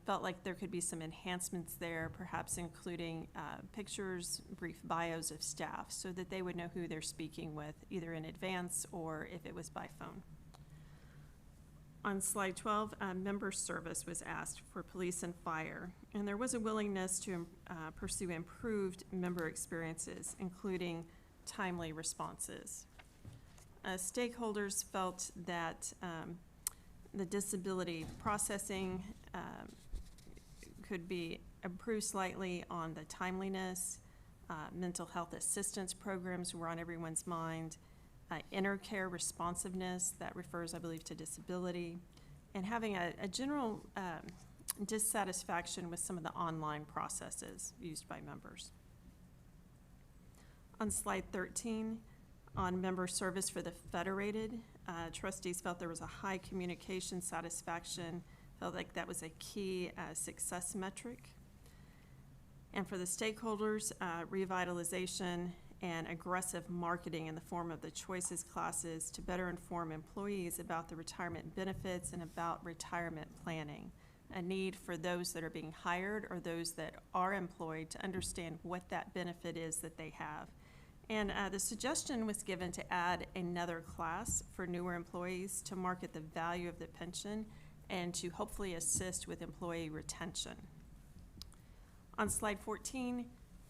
felt like there could be some enhancements there, perhaps including pictures, brief bios of staff, so that they would know who they're speaking with, either in advance or if it was by phone. On slide 12, member service was asked for police and fire, and there was a willingness to pursue improved member experiences, including timely responses. Stakeholders felt that the disability processing could be improved slightly on the timeliness. Mental health assistance programs were on everyone's mind. Inner care responsiveness, that refers, I believe, to disability, and having a general dissatisfaction with some of the online processes used by members. On slide 13, on member service for the Federated, trustees felt there was a high communication satisfaction, felt like that was a key success metric. And for the stakeholders, revitalization and aggressive marketing in the form of the choices classes to better inform employees about the retirement benefits and about retirement planning. A need for those that are being hired or those that are employed to understand what that benefit is that they have. And the suggestion was given to add another class for newer employees to market the value of the pension and to hopefully assist with employee retention. On slide 14,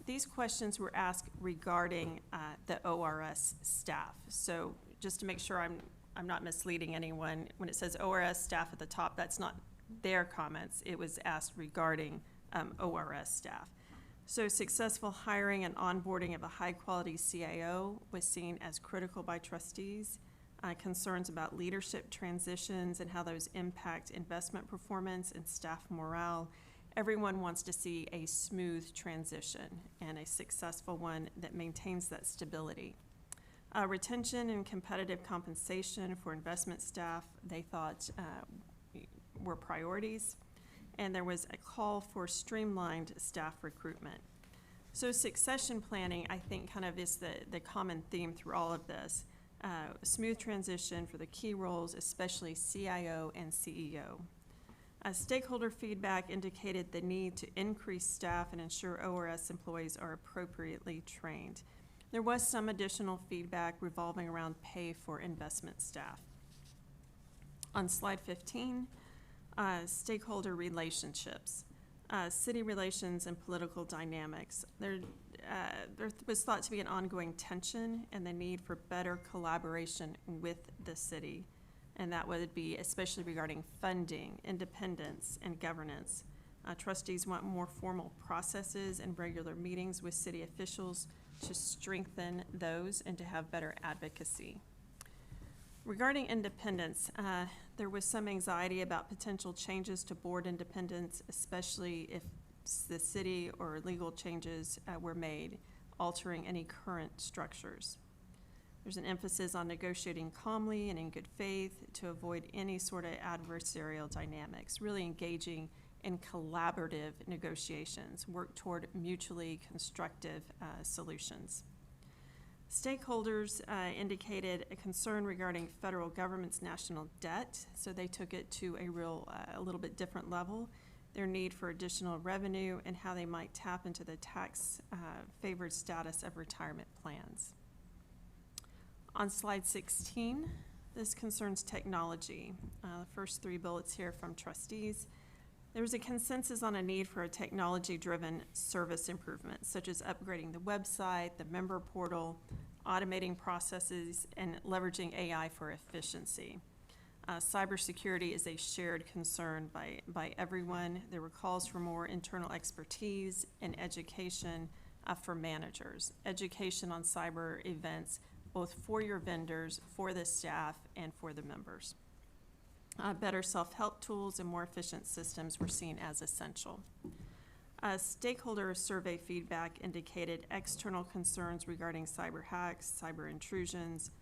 these questions were asked regarding the ORS staff. So just to make sure I'm not misleading anyone, when it says ORS staff at the top, that's not their comments. It was asked regarding ORS staff. So successful hiring and onboarding of a high-quality CIO was seen as critical by trustees. Concerns about leadership transitions and how those impact investment performance and staff morale. Everyone wants to see a smooth transition and a successful one that maintains that stability. Retention and competitive compensation for investment staff, they thought were priorities. And there was a call for streamlined staff recruitment. So succession planning, I think, kind of is the common theme through all of this. Smooth transition for the key roles, especially CIO and CEO. Stakeholder feedback indicated the need to increase staff and ensure ORS employees are appropriately trained. There was some additional feedback revolving around pay for investment staff. On slide 15, stakeholder relationships, city relations and political dynamics. There was thought to be an ongoing tension and the need for better collaboration with the city. And that would be especially regarding funding, independence, and governance. Trustees want more formal processes and regular meetings with city officials to strengthen those and to have better advocacy. Regarding independence, there was some anxiety about potential changes to board independence, especially if the city or legal changes were made, altering any current structures. There's an emphasis on negotiating calmly and in good faith to avoid any sort of adversarial dynamics, really engaging in collaborative negotiations, work toward mutually constructive solutions. Stakeholders indicated a concern regarding federal government's national debt, so they took it to a little bit different level. Their need for additional revenue and how they might tap into the tax favored status of retirement plans. On slide 16, this concerns technology. The first three bullets here from trustees. There was a consensus on a need for a technology-driven service improvement, such as upgrading the website, the member portal, automating processes, and leveraging AI for efficiency. Cybersecurity is a shared concern by everyone. There were calls for more internal expertise and education for managers. Education on cyber events, both for your vendors, for the staff, and for the members. Better self-help tools and more efficient systems were seen as essential. Stakeholder survey feedback indicated external concerns regarding cyber hacks, cyber intrusions,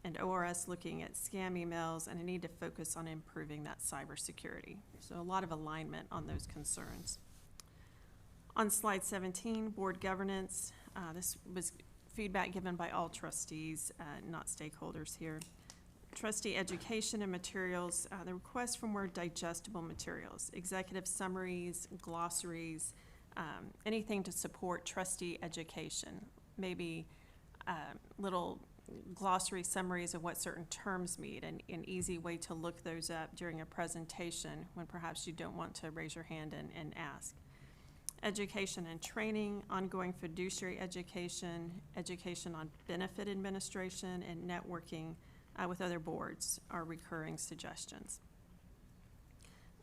and ORS looking at scam emails and a need to focus on improving that cybersecurity. So a lot of alignment on those concerns. On slide 17, board governance. This was feedback given by all trustees, not stakeholders here. Trustee education and materials, the request for more digestible materials, executive summaries, glossaries, anything to support trustee education, maybe little glossary summaries of what certain terms mean, and an easy way to look those up during a presentation when perhaps you don't want to raise your hand and ask. Education and training, ongoing fiduciary education, education on benefit administration, and networking with other boards are recurring suggestions.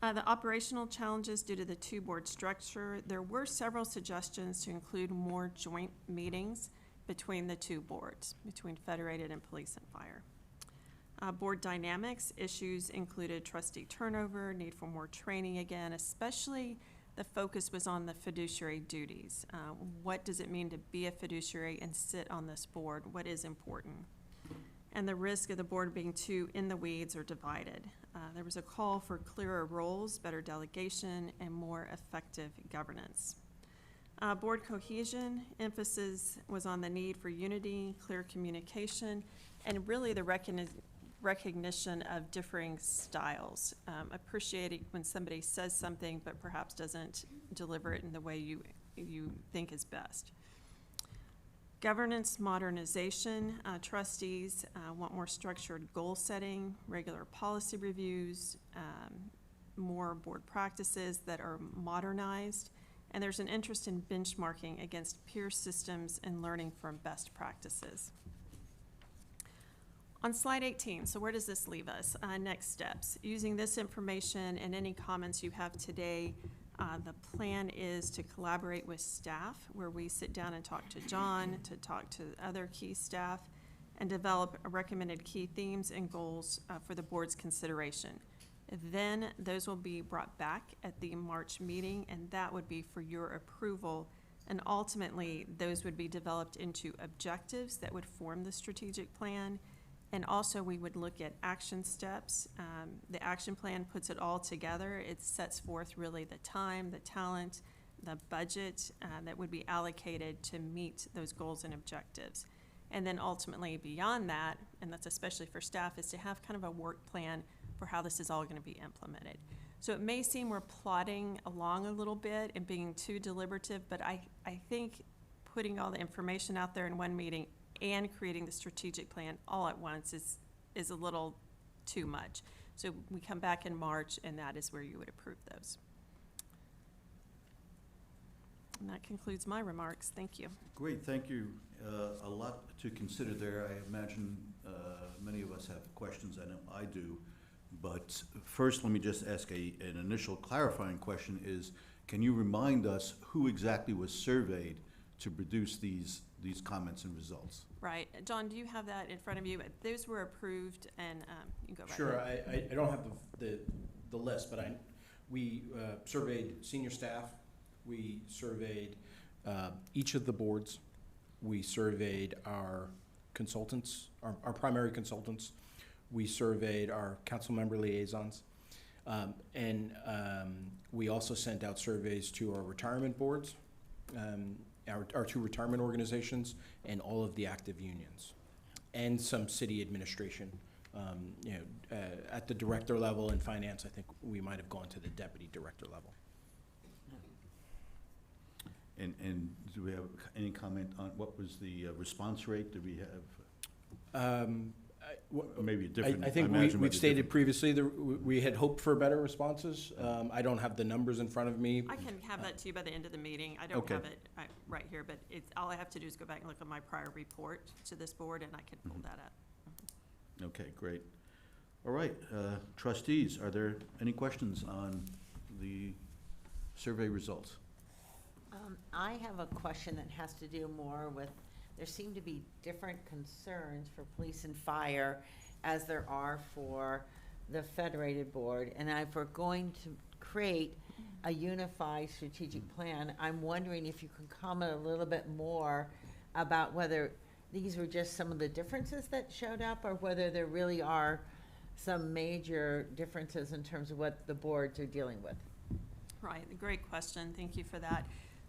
The operational challenges due to the two-board structure, there were several suggestions to include more joint meetings between the two boards, between Federated and Police and Fire. Board dynamics issues included trustee turnover, need for more training again, especially the focus was on the fiduciary duties. What does it mean to be a fiduciary and sit on this board? What is important? And the risk of the board being too in the weeds or divided. There was a call for clearer roles, better delegation, and more effective governance. Board cohesion, emphasis was on the need for unity, clear communication, and really the recognition of differing styles. Appreciating when somebody says something but perhaps doesn't deliver it in the way you think is best. Governance modernization, trustees want more structured goal setting, regular policy reviews, more board practices that are modernized, and there's an interest in benchmarking against peer systems and learning from best practices. On slide 18, so where does this leave us? Next steps. Using this information and any comments you have today, the plan is to collaborate with staff, where we sit down and talk to John, to talk to other key staff, and develop recommended key themes and goals for the board's consideration. Then those will be brought back at the March meeting, and that would be for your approval. And ultimately, those would be developed into objectives that would form the strategic plan. And also, we would look at action steps. The action plan puts it all together. It sets forth really the time, the talent, the budget that would be allocated to meet those goals and objectives. And then ultimately, beyond that, and that's especially for staff, is to have kind of a work plan for how this is all going to be implemented. So it may seem we're plodding along a little bit and being too deliberative, but I think putting all the information out there in one meeting and creating the strategic plan all at once is a little too much. So we come back in March, and that is where you would approve those. And that concludes my remarks. Thank you. Great, thank you. A lot to consider there. I imagine many of us have questions. I know I do. But first, let me just ask an initial clarifying question is, can you remind us who exactly was surveyed to produce these comments and results? Right. John, do you have that in front of you? Those were approved, and you can go right Sure, ahead. I don't have the list, but we surveyed senior staff, we surveyed each of the boards, we surveyed our consultants, our primary consultants, we surveyed our council member liaisons, and we also sent out surveys to our retirement boards, our two retirement organizations, and all of the active unions, and some city administration. At the director level in finance, I think we might have gone to the deputy director level. And do we have any comment on what was the response rate? Do we have maybe a different? I think we've stated previously that we had hoped for better responses. I don't have the numbers in front of me. I can have that to you by the end of the meeting. I don't have it right here, but all I have to do is go back and look at my prior report to this board, and I can pull that up. Okay, great. All right, trustees, are there any questions on the survey results? I have a question that has to do more with, there seem to be different concerns for police and fire as there are for the Federated Board. And if we're going to create a unified strategic plan, I'm wondering if you can comment a little bit more about whether these were just some of the differences that showed up, or whether there really are some major differences in terms of what the boards are dealing with. Right, great question. Thank you for that.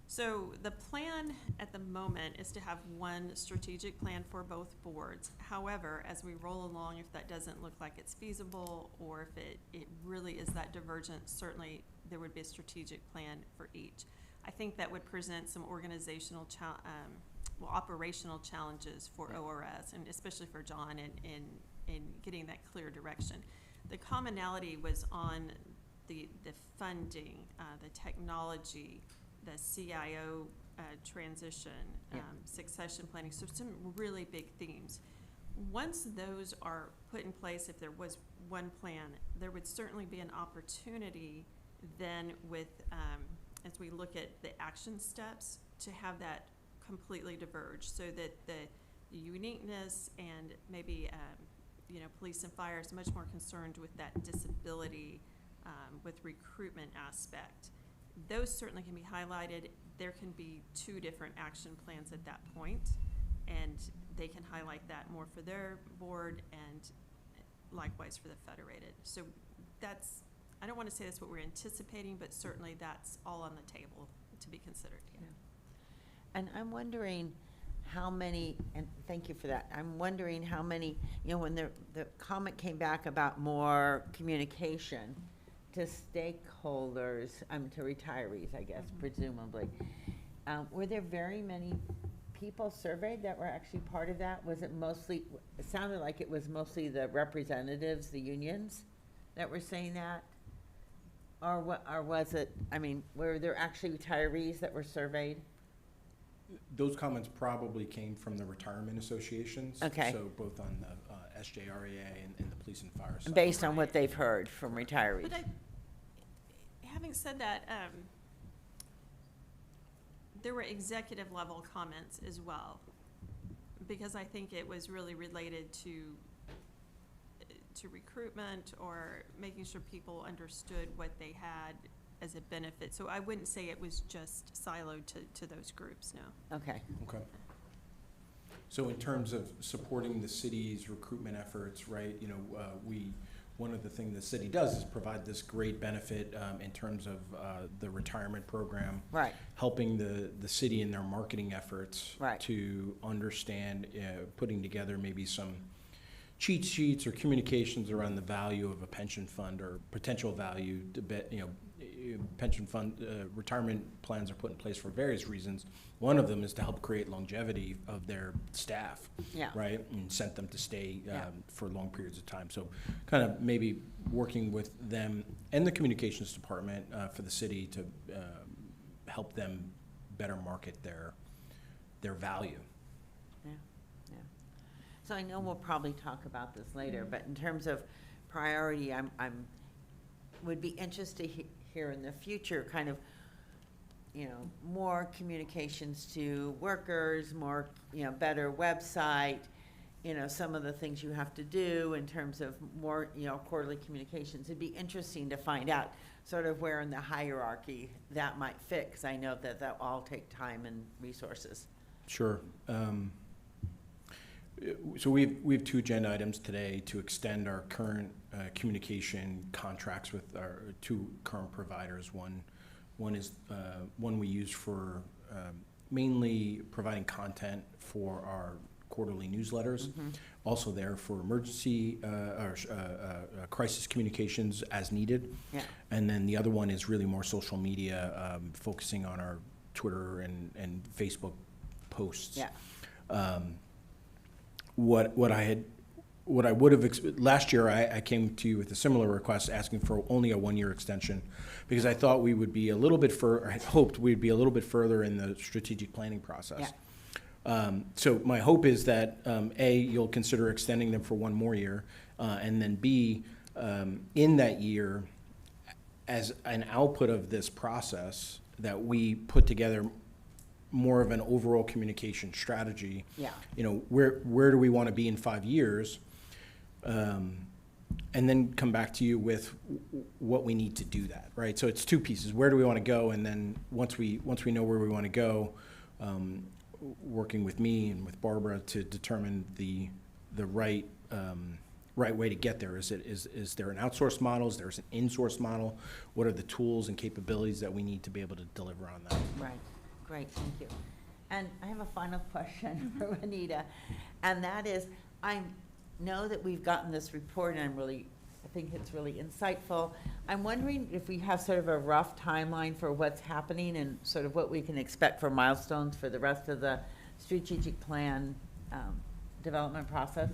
So the plan at the moment is to have one strategic plan for both boards. However, as we roll along, if that doesn't look like it's feasible, or if it really is that divergent, certainly there would be a strategic plan for each. I think that would present some organizational, operational challenges for ORS, and especially for John in getting that clear direction. The commonality was on the funding, the technology, the CIO transition, succession planning, so some really big themes. Once those are put in place, if there was one plan, there would certainly be an opportunity then with, as we look at the action steps, to have that completely diverge, so that the uniqueness and maybe, police and fire is much more concerned with that disability, with recruitment aspect. Those certainly can be highlighted. There can be two different action plans at that point, and they can highlight that more for their board and likewise for the Federated. So that's, I don't want to say that's what we're anticipating, but certainly that's all on the table to be considered. Yeah. And I'm wondering how many, and thank you for that, I'm wondering how many, when the comment came back about more communication to stakeholders, to retirees, I guess, presumably. Were there very many people surveyed that were actually part of that? Was it mostly, it sounded like it was mostly the representatives, the unions, that were saying that? Or was it, were there actually retirees that were surveyed? Those comments probably came from the retirement associations. Okay. So both on the SJREA and the police and fire side. Based on what they've heard from retirees? But having said that, there were executive level comments as well, because I think it was really related to recruitment or making sure people understood what they had as a benefit. So I wouldn't say it was just siloed to those groups, no. Okay. Okay. So in terms of supporting the city's recruitment efforts, right, one of the things the city does is provide this great benefit in terms of the retirement program. Right. Helping the city in their marketing efforts. Right. To understand, putting together maybe some cheat sheets or communications around the value of a pension fund or potential value to pension fund, retirement plans are put in place for various reasons. One of them is to help create longevity of their staff, Yeah. right? And incent them to stay Yeah. for long periods of time. So kind of maybe working with them and the communications department for the city to help them better market their value. Yeah, yeah. So I know we'll probably talk about this later, but in terms of priority, would be interested to hear in the future kind of, more communications to workers, more, better website, some of the things you have to do in terms of more, quarterly communications. It'd be interesting to find out sort of where in the hierarchy that might fit, because I know that all take time and resources. Sure. So we have two agenda items today to extend our current communication contracts with our two current providers. One is one we use for mainly providing content for our quarterly newsletters. Mm-hmm. Also there for emergency or crisis communications as needed. Yeah. And then the other one is really more social media, focusing on our Twitter and Facebook posts. Yeah. What I would have last year, I came to you with a similar request asking for only a 1-year extension, because I thought we would be a little bit I had hoped we'd be a little bit further in the strategic planning process. Yeah. So my hope is that A, you'll consider extending them for 1 more year, and then B, in that year, as an output of this process, that we put together more of an overall communication strategy. Yeah. Where do we want to be in 5 years? And then come back to you with what we need to do that, right? So it's two pieces. Where do we want to go? And then once we know where we want to go, working with me and with Barbara to determine the right way to get there. Is there an outsourced model? Is there an in-source model? What are the tools and capabilities that we need to be able to deliver on that? Right. Great, thank you. And I have a final question for Anita, and that is, I know that we've gotten this report, and I think it's really insightful. I'm wondering if we have sort of a rough timeline for what's happening and sort of what we can expect for milestones for the rest of the strategic plan development process?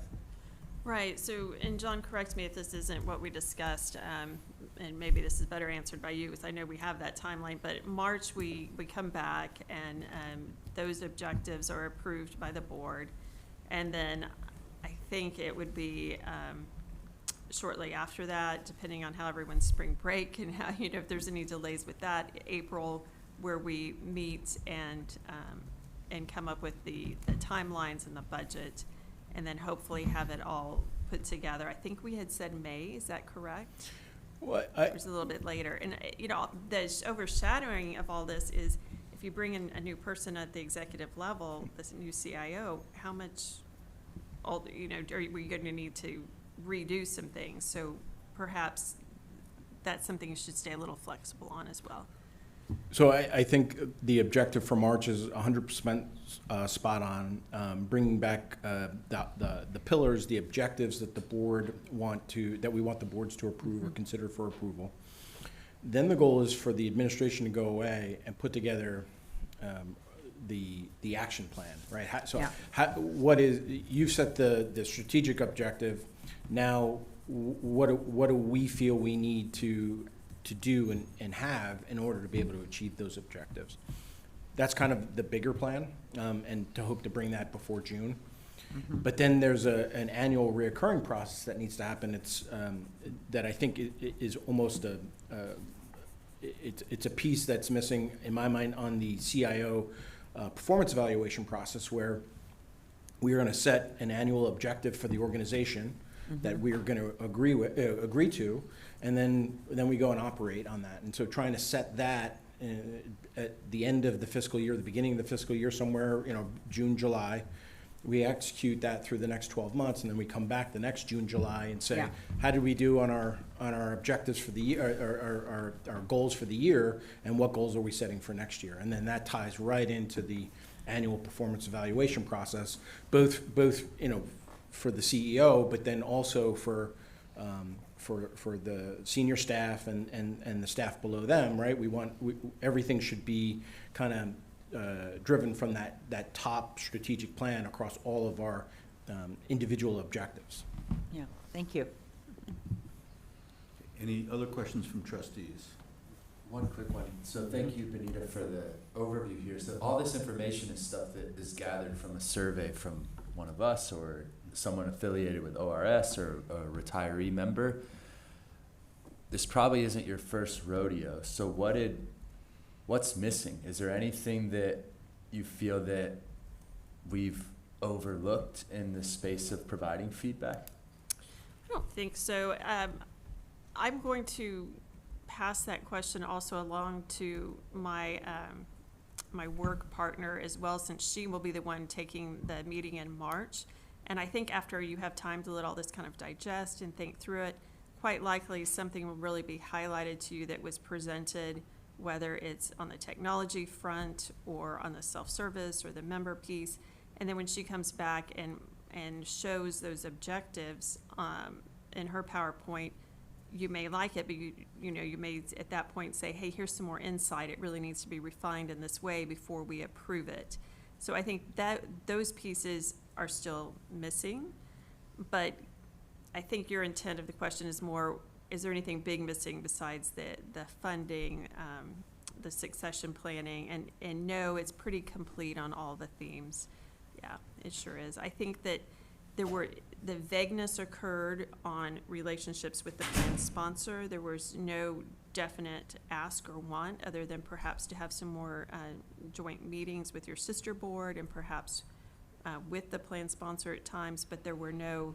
Right, so, and John, correct me if this isn't what we discussed, and maybe this is better answered by you, because I know we have that timeline, but March we come back and those objectives are approved by the board. And then I think it would be shortly after that, depending on how everyone's spring break and how, if there's any delays with that, April, where we meet and come up with the timelines and the budget, and then hopefully have it all put together. I think we had said May, is that correct? Well, It was a little bit later. And, the overshadowing of all this is if you bring in a new person at the executive level, this new CIO, how much, are we going to need to redo some things? So perhaps that's something you should stay a little flexible on as well. So I think the objective for March is 100% spot on, bringing back the pillars, the objectives that the board that we want the boards to approve or consider for approval. Then the goal is for the administration to go away and put together the action plan, right? You've set the strategic objective. Now, what do we feel we need to do and have in order to be able to achieve those objectives? That's kind of the bigger plan, and to hope to bring that before June. But then there's an annual reoccurring process that needs to happen. It's that I think is almost it's a piece that's missing in my mind on the CIO performance evaluation process, where we are going to set an annual objective for the organization that we are going to agree to, and then we go and operate on that. And so trying to set that at the end of the fiscal year, the beginning of the fiscal year, somewhere, June, July, we execute that through the next 12 months, and then we come back the next June, July, and say, how did we do on our objectives for the year, our goals for the year, and what goals are we setting for next year? And then that ties right into the annual performance evaluation process, both for the CEO, but then also for the senior staff and the staff below them, right? Everything should be kind of driven from that top strategic plan across all of our individual objectives. Yeah, thank you. Any other questions from trustees? One quick one. So thank you, Benita, for the overview here. So all this information is stuff that is gathered from a survey from one of us or someone affiliated with ORS or a retiree member. This probably isn't your first rodeo. So what's missing? Is there anything that you feel that we've overlooked in the space of providing feedback? I don't think so. I'm going to pass that question also along to my my work partner as well, since she will be the one taking the meeting in March. And I think after you have time to let all this kind of digest and think through it, quite likely something will really be highlighted to you that was presented, whether it's on the technology front or on the self-service or the member piece. And then when she comes back and shows those objectives in her PowerPoint, you may like it, but you may at that point say, hey, here's some more insight. It really needs to be refined in this way before we approve it. So I think that those pieces are still missing, but I think your intent of the question is more, is there anything big missing besides the funding, the succession planning, and no, it's pretty complete on all the themes. Yeah, it sure is. I think that the vagueness occurred on relationships with the plan sponsor. There was no definite ask or want, other than perhaps to have some more joint meetings with your sister board and perhaps with the plan sponsor at times, but there were no,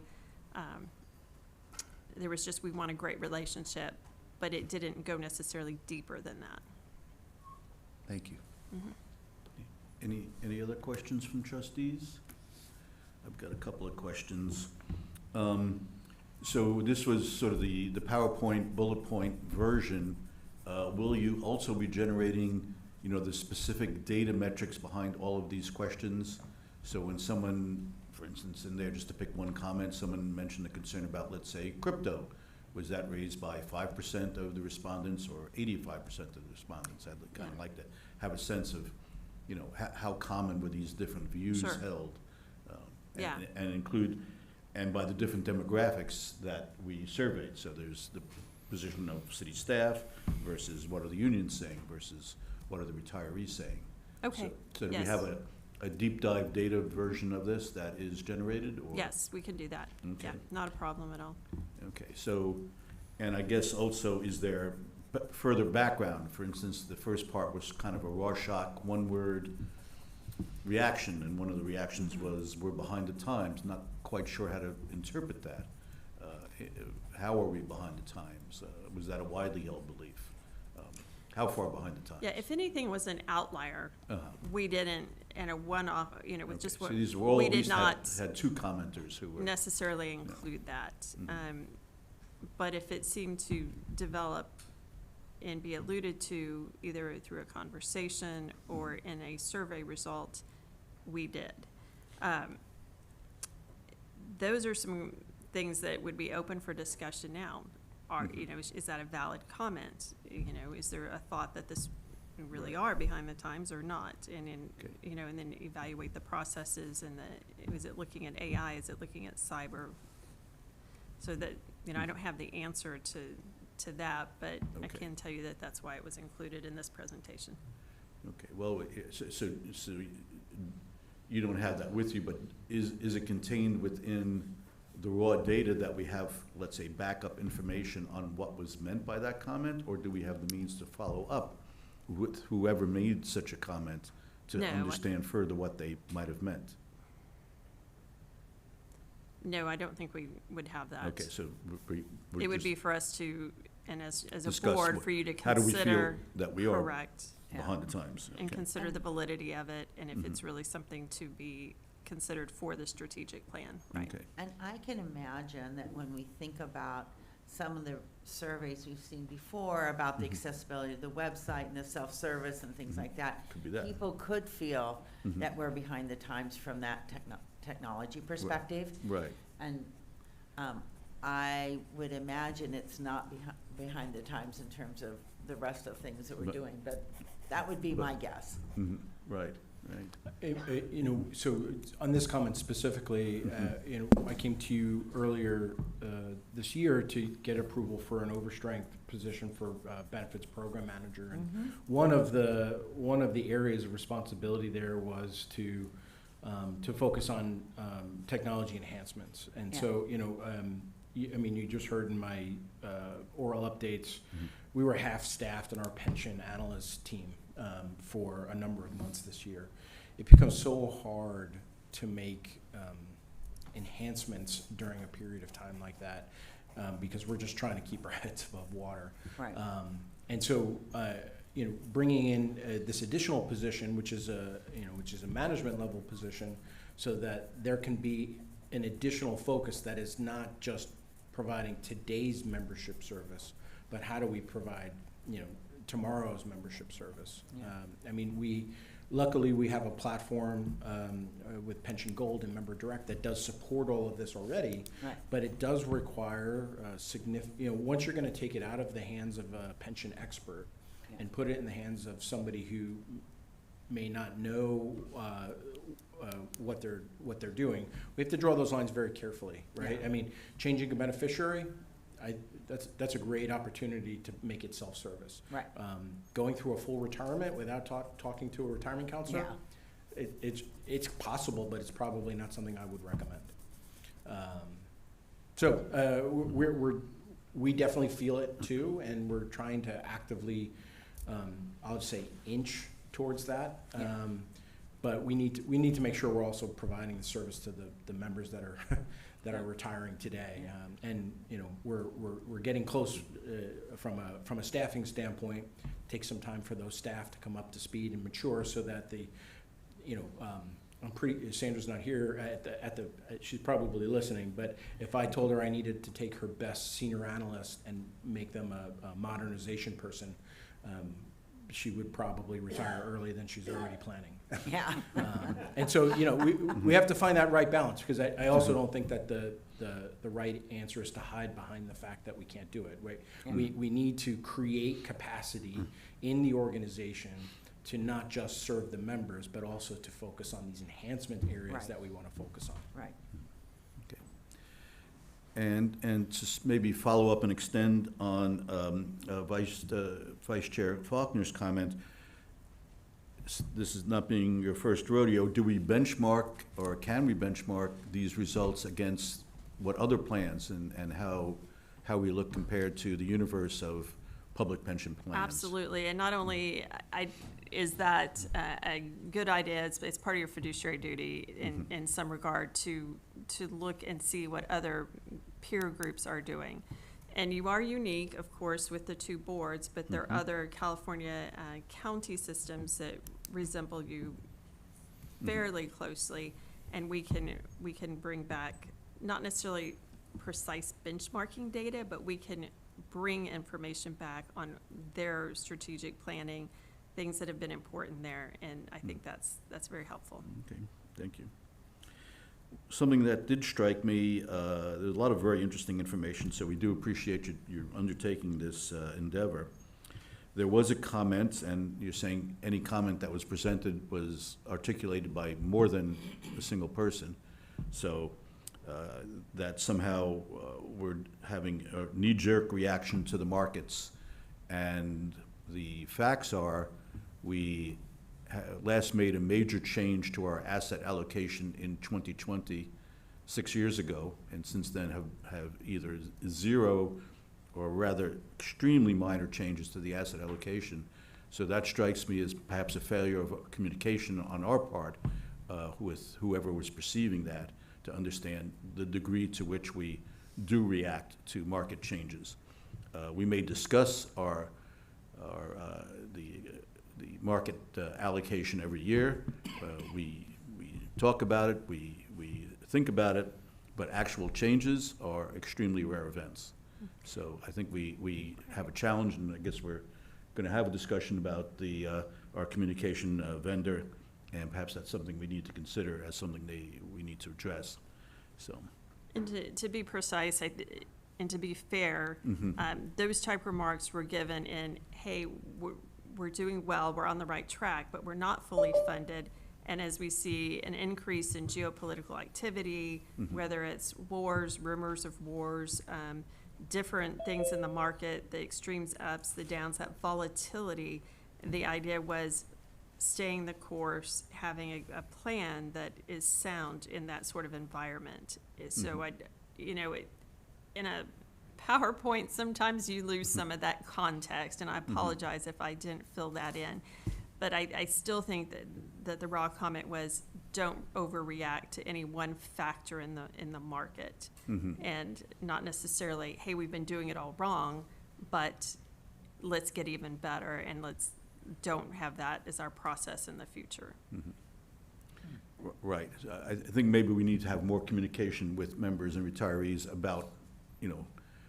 there was just, we want a great relationship, but it didn't go necessarily deeper than that. Thank you. Any other questions from trustees? I've got a couple of questions. So this was sort of the PowerPoint bullet point version. Will you also be generating, the specific data metrics behind all of these questions? So when someone, for instance, in there, just to pick one comment, someone mentioned a concern about, let's say, crypto. Was that raised by 5% of the respondents or 85% of the respondents? I'd kind of like to have a sense of, how common were these different views held? And include, and by the different demographics that we surveyed. So there's the position of city staff versus what are the unions saying versus what are the retirees saying. Okay. So do we have a deep dive data version of this that is generated? Or? Yes, we can do that. Okay. Yeah, not a problem at all. Okay, so, and I guess also, is there further background? For instance, the first part was kind of a Rorschach, one-word reaction, and one of the reactions was, we're behind the times. Not quite sure how to interpret that. How are we behind the times? Was that a widely held belief? How far behind the times? Yeah, if anything was an outlier, we didn't, and a one-off, with just what, so these were all, we did not had two commenters who were necessarily include that. But if it seemed to develop and be alluded to either through a conversation or in a survey result, we did. Those are some things that would be open for discussion now. Are, you know, is that a valid comment? You know, is there a thought that this really are behind the times or not? And in, Okay. you know, and then evaluate the processes and is it looking at AI? Is it looking at cyber? So that, you know, I don't have the answer to that, but I Okay. can tell you that that's why it was included in this presentation. Okay, well, so you don't have that with you, but is it contained within the raw data that we have, let's say, backup information on what was meant by that comment? Or do we have the means to follow up with whoever made such a comment to No, understand further what they might have meant? No, I don't think we would have that. Okay, so we're It would just be for us to, and as a discuss board, what- for you to how do we feel consider. that we are Correct. behind the times? And Okay. consider the validity of it, and if it's Mhm. really something to be considered for the strategic plan, right? Okay, And I can imagine that when we think about some of the surveys we've seen before about the Mhm. accessibility of the website and the self-service and things Mhm. like that, could be that. people could feel Mhm. that we're behind the times from that technology perspective. Right, And I would imagine it's not behind the times in terms of the rest of things that we're But- doing, but that would be but- my guess. Mhm. Right, right. You know, so on this comment specifically, you know, I came to you earlier this year to get approval for an overstrength position for benefits program manager. And one of the areas of responsibility there was to focus on technology enhancements. And so, you know, I mean, you just heard in my oral updates, we were half-staffed in our pension analyst team for a number of months this year. It becomes so hard to make enhancements during a period of time like that because we're just trying to keep our heads above water. Right. And so, you know, bringing in this additional position, which is a management level position, so that there can be an additional focus that is not just providing today's membership service, but how do we provide, you know, tomorrow's membership service? Yeah. I mean, luckily we have a platform with Pension Gold and Member Direct that does support all of this already. Right. But it does require significant, you know, once you're going to take it out of the hands of a pension expert Yeah. and put it in the hands of somebody who may not know what they're doing, we have to draw those lines very carefully, right? Yeah. I mean, changing a beneficiary, that's a great opportunity to make it self-service. Right. Going through a full retirement without talking to a retirement counselor, it's possible, but it's probably not something I would recommend. We definitely feel it too, and we're trying to actively, I'll just say, inch towards that. Yeah. But we need to make sure we're also providing the service to the members that are that are retiring today. And you know, we're getting close from a staffing standpoint. Take some time for those staff to come up to speed and mature, so that Sandra's not here she's probably listening, but if I told her I needed to take her best senior analyst and make them a modernization person, she would probably retire early than she's already planning. Yeah. And so, you know, we have to find that right balance, because I also don't think that the right answer is to hide behind the fact that we can't do it, right? Yeah. We need to create capacity in the organization to not just serve the members, but also to focus on these enhancement areas Right. that we want to focus on. Right. And just maybe follow up and extend on Vice Chair Faulkner's comment. This is not being your first rodeo. Do we benchmark, or can we benchmark these results against what other plans and how we look compared to the universe of public pension plans? Absolutely, and not only is that a good idea, it's part of your fiduciary duty in some regard to look and see what other peer groups are doing. And you are unique, of course, with the two boards, but there are other California county systems that resemble you fairly closely, and we can bring back not necessarily precise benchmarking data, but we can bring information back on their strategic planning, things that have been important there, and I think that's very helpful. Okay, thank you. Something that did strike me, there's a lot of very interesting information, so we do appreciate you undertaking this endeavor. There was a comment, and you're saying any comment that was presented was articulated by more than a single person. So that somehow we're having a knee-jerk reaction to the markets. And the facts are, we last made a major change to our asset allocation in 2020, 6 years ago, and since then have either zero or rather extremely minor changes to the asset allocation. So that strikes me as perhaps a failure of communication on our part with whoever was perceiving that, to understand the degree to which we do react to market changes. We may discuss the market allocation every year. We talk about it, we think about it, but actual changes are extremely rare events. So I think we have a challenge, and I guess we're going to have a discussion about our communication vendor, and perhaps that's something we need to consider as something we need to address. So. And to be precise, and to be fair, those type remarks were given in, hey, we're doing well, we're on the right track, but we're not fully funded. And as we see an increase in geopolitical activity, whether it's wars, rumors of wars, different things in the market, the extremes ups, the downs, that volatility, the idea was staying the course, having a plan that is sound in that sort of environment. So in a PowerPoint, sometimes you lose some of that context, and I apologize if I didn't fill that in. But I still think that the raw comment was, don't overreact to any one factor in the market, and not necessarily, hey, we've been doing it all wrong, but let's get even better, and don't have that as our process in the future. Right. I think maybe we need to have more communication with members and retirees about,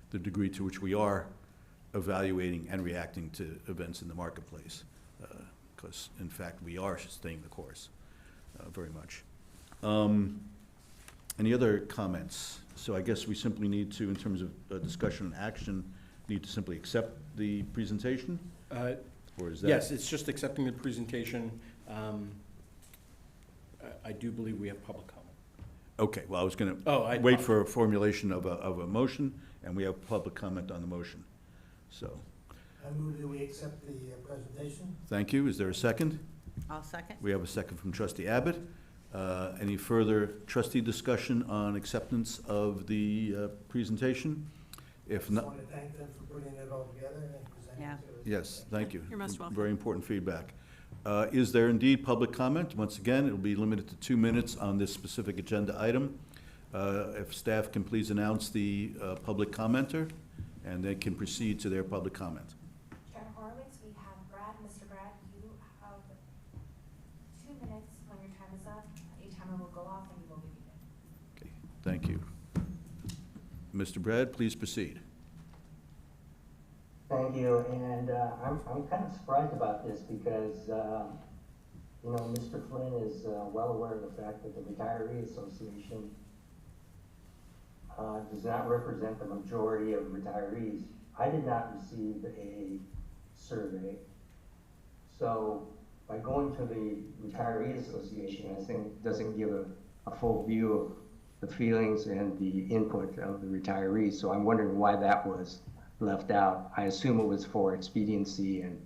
the degree to which we are evaluating and reacting to events in the marketplace. Because, in fact, we are staying the course very much. Any other comments? So I guess we simply need to, in terms of discussion and action, need to simply accept the presentation? Or is that? Yes, it's just accepting the presentation. I do believe we have public comment. Okay, well, I was going to wait for a formulation of a motion, and we have public comment on the motion. So. I move that we accept the presentation. Thank you. Is there a second? I'll second. We have a second from Trustee Abbott. Any further trustee discussion on acceptance of the presentation? If not. I just want to thank them for putting it all together and presenting it to us. Yes, thank you. You're most welcome. Very important feedback. Is there indeed public comment? Once again, it will be limited to 2 minutes on this specific agenda item. If staff can please announce the public commenter, and they can proceed to their public comment. Chair Horowitz, we have Brad. Mr. Brad, you have 2 minutes. When your time is up, a timer will go off and you will be muted. Okay, thank you. Mr. Brad, please proceed. Thank you, and I'm kind of surprised about this because, Mr. Flynn is well aware of the fact that the Retiree Association does not represent the majority of retirees. I did not receive a survey, so by going to the Retiree Association, I think doesn't give a full view of the feelings and the input of the retirees, so I'm wondering why that was left out. I assume it was for expediency and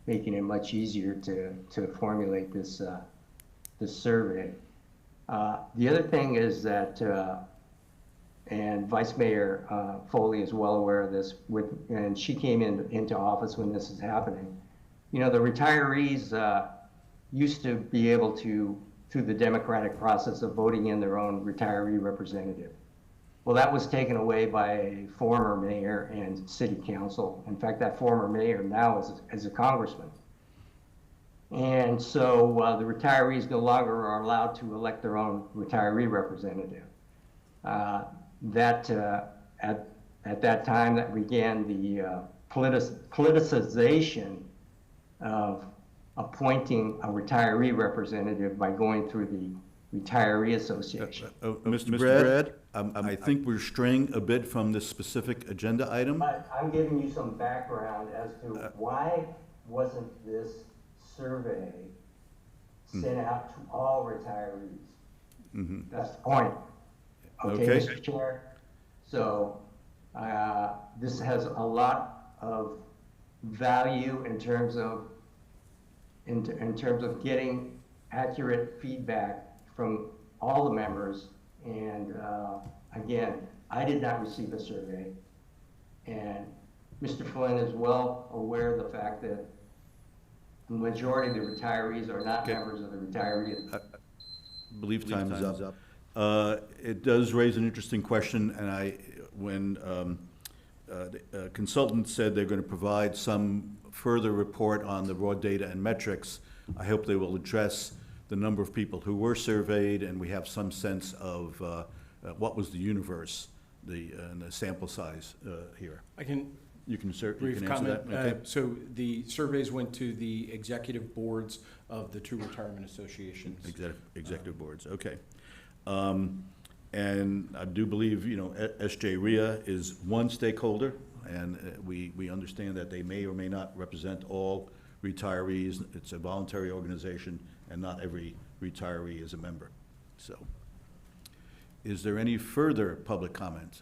making it much easier to formulate this survey. The other thing is that, and Vice Mayor Foley is well aware of this, and she came into office when this is happening. The retirees used to be able to, through the democratic process of voting in their own retiree representative. Well, that was taken away by a former mayor and city council. In fact, that former mayor now is a congressman. And so the retirees no longer are allowed to elect their own retiree representative. At at that time that began the politicization of appointing a retiree representative by going through the Retiree Association. Mr. Brad, I think we're straying a bit from this specific agenda item. But I'm giving you some background as to why wasn't this survey sent out to all retirees? That's the point. Okay, Okay. Mr. Chair? So, this has a lot of value in terms of getting accurate feedback from all the members. And again, I did not receive a survey. And Mr. Flynn is well aware of the fact that the majority of the retirees are not Okay. members of the retiree. I believe time is up. It does raise an interesting question, and when the consultant said they're going to provide some further report on the raw data and metrics, I hope they will address the number of people who were surveyed, and we have some sense of what was the universe, and the sample size here. You can answer Brief that. comment. Okay. So the surveys went to the executive boards of the two retirement associations. Executive boards, okay. And I do believe, SJ RIA is one stakeholder, and we understand that they may or may not represent all retirees. It's a voluntary organization, and not every retiree is a member. So, is there any further public comment?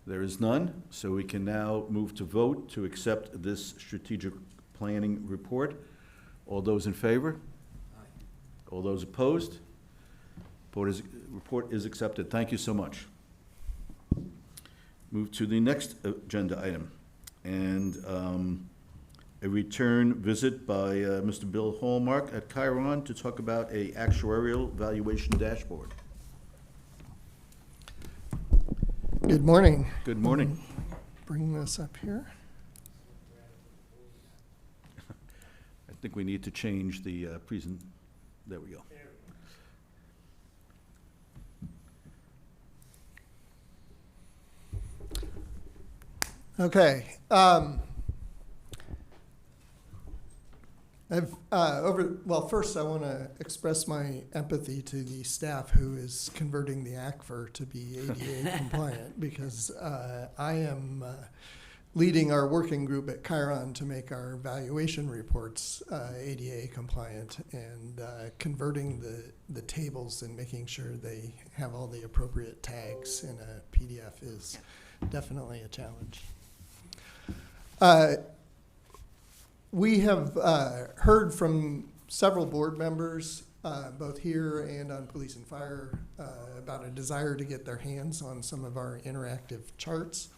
There is none, so we can now move to vote to accept this strategic planning report. All those in favor? All those opposed? Report is accepted. Thank you so much. Move to the next agenda item, and a return visit by Mr. Bill Hallmark at Chiron to talk about a actuarial valuation dashboard. Good morning. Good morning. Bring this up here. I think we need to change the there we go. Okay. First I want to express my empathy to the staff who is converting the ACFR to be ADA compliant, because I am leading our working group at Chiron to make our valuation reports ADA compliant, and converting the tables and making sure they have all the appropriate tags in a PDF is definitely a challenge. We have heard from several board members, both here and on Police and Fire, about a desire to get their hands on some of our interactive charts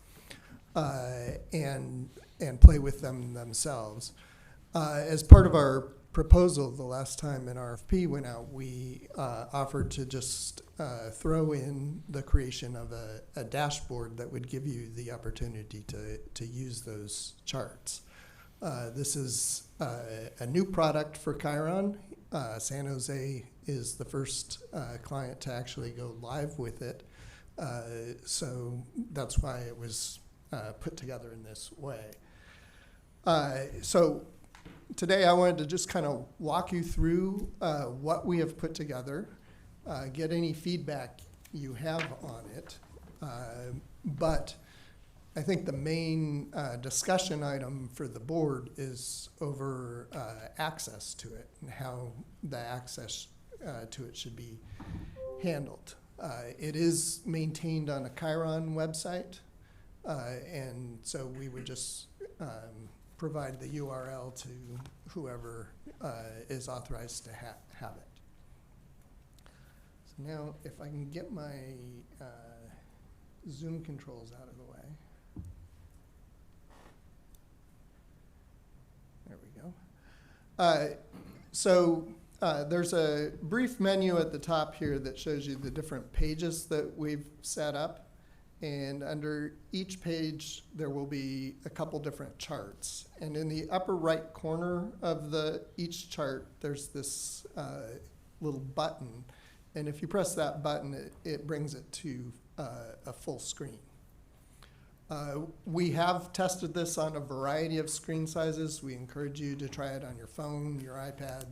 and play with them themselves. As part of our proposal, the last time an RFP went out, we offered to just throw in the creation of a dashboard that would give you the opportunity to use those charts. This is a new product for Chiron. San Jose is the first client to actually go live with it. So that's why it was put together in this way. So today I wanted to just kind of walk you through what we have put together, get any feedback you have on it. But I think the main discussion item for the board is over access to it and how the access to it should be handled. It is maintained on a Chiron website, and so we would just provide the URL to whoever is authorized to have it. So now, if I can get my Zoom controls out of the way. There we go. There's a brief menu at the top here that shows you the different pages that we've set up. And under each page, there will be a couple different charts. And in the upper right corner of each chart, there's this little button. And if you press that button, it brings it to a full screen. We have tested this on a variety of screen sizes. We encourage you to try it on your phone, your iPad,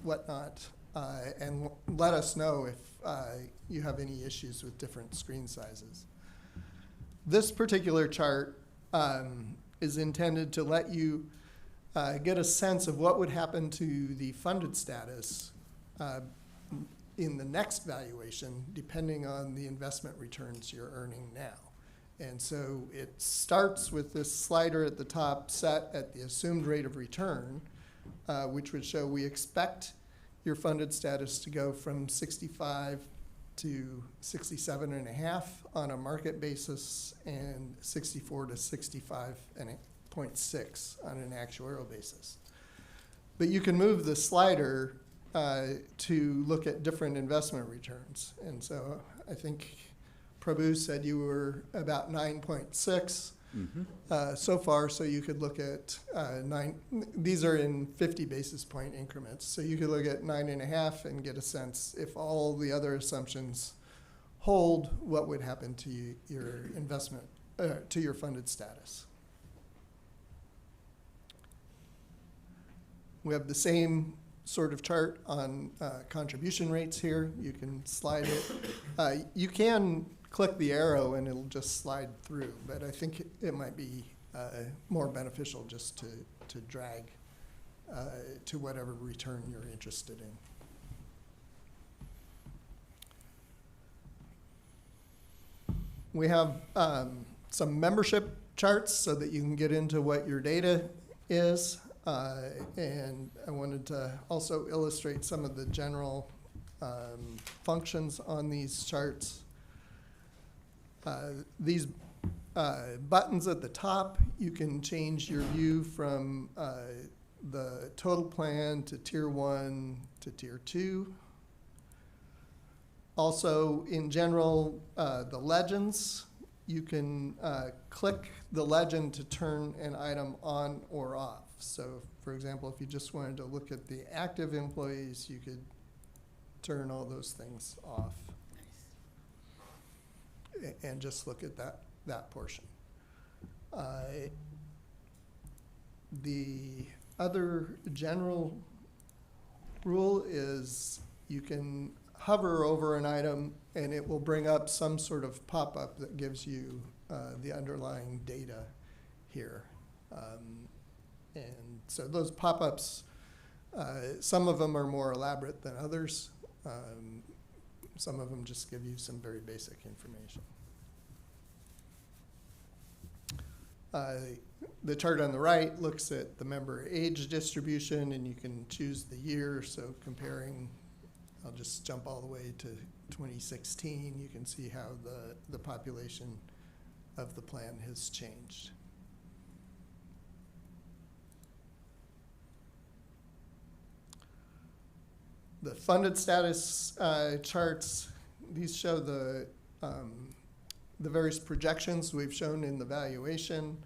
whatnot, and let us know if you have any issues with different screen sizes. This particular chart is intended to let you get a sense of what would happen to the funded status in the next valuation, depending on the investment returns you're earning now. And so it starts with this slider at the top set at the assumed rate of return, which would show we expect your funded status to go from 65 to 67.5 on a market basis and 64 to 65.6 on an actuarial basis. But you can move the slider to look at different investment returns. And so I think Prabhu said you were about 9.6 so far, so you could look at these are in 50 basis point increments. So you could look at 9.5 and get a sense if all the other assumptions hold, what would happen to your investment, to your funded status. We have the same sort of chart on contribution rates here. You can slide it. You can click the arrow and it'll just slide through, but I think it might be more beneficial just to drag to whatever return you're interested in. We have some membership charts so that you can get into what your data is. And I wanted to also illustrate some of the general functions on these charts. These buttons at the top, you can change your view from the total plan to tier 1 to tier 2. Also, in general, the legends, you can click the legend to turn an item on or off. So, for example, if you just wanted to look at the active employees, you could turn all those things off and just look at that portion. The other general rule is you can hover over an item and it will bring up some sort of pop-up that gives you the underlying data here. And so those pop-ups, some of them are more elaborate than others. Some of them just give you some very basic information. The chart on the right looks at the member age distribution, and you can choose the year. So comparing, I'll just jump all the way to 2016. You can see how the population of the plan has changed. The funded status charts, these show the various projections we've shown in the valuation.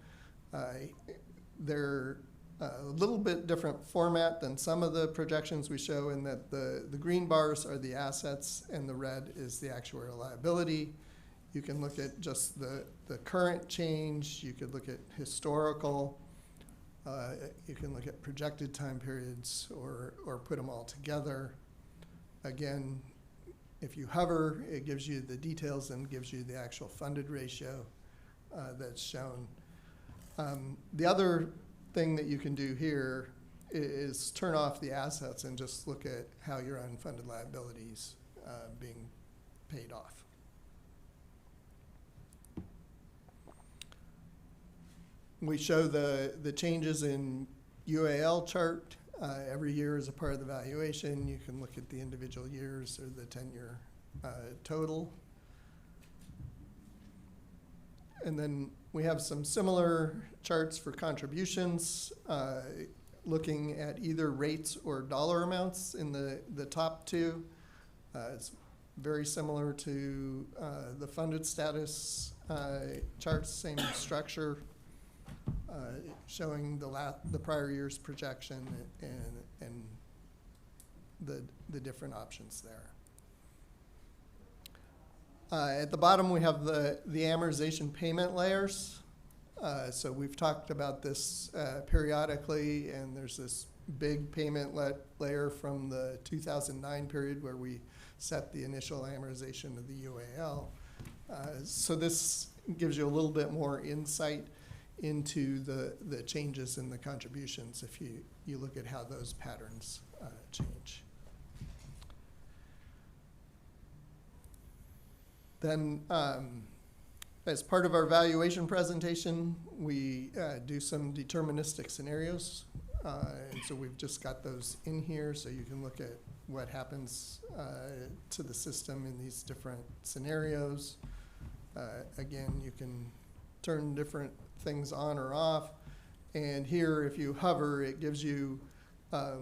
They're a little bit different format than some of the projections we show in that the green bars are the assets and the red is the actuarial liability. You can look at just the current change. You could look at historical. You can look at projected time periods or put them all together. Again, if you hover, it gives you the details and gives you the actual funded ratio that's shown. The other thing that you can do here is turn off the assets and just look at how your unfunded liabilities being paid off. We show the changes in UAL chart every year as a part of the valuation. You can look at the individual years or the 10-year total. And then we have some similar charts for contributions, looking at either rates or dollar amounts in the top two. It's very similar to the funded status charts, same structure, showing the prior year's projection and the different options there. At the bottom, we have the amortization payment layers. So we've talked about this periodically, and there's this big payment layer from the 2009 period where we set the initial amortization of the UAL. So this gives you a little bit more insight into the changes in the contributions if you look at how those patterns change. Then, as part of our valuation presentation, we do some deterministic scenarios. And so we've just got those in here so you can look at what happens to the system in these different scenarios. Again, you can turn different things on or off. And here, if you hover, it gives you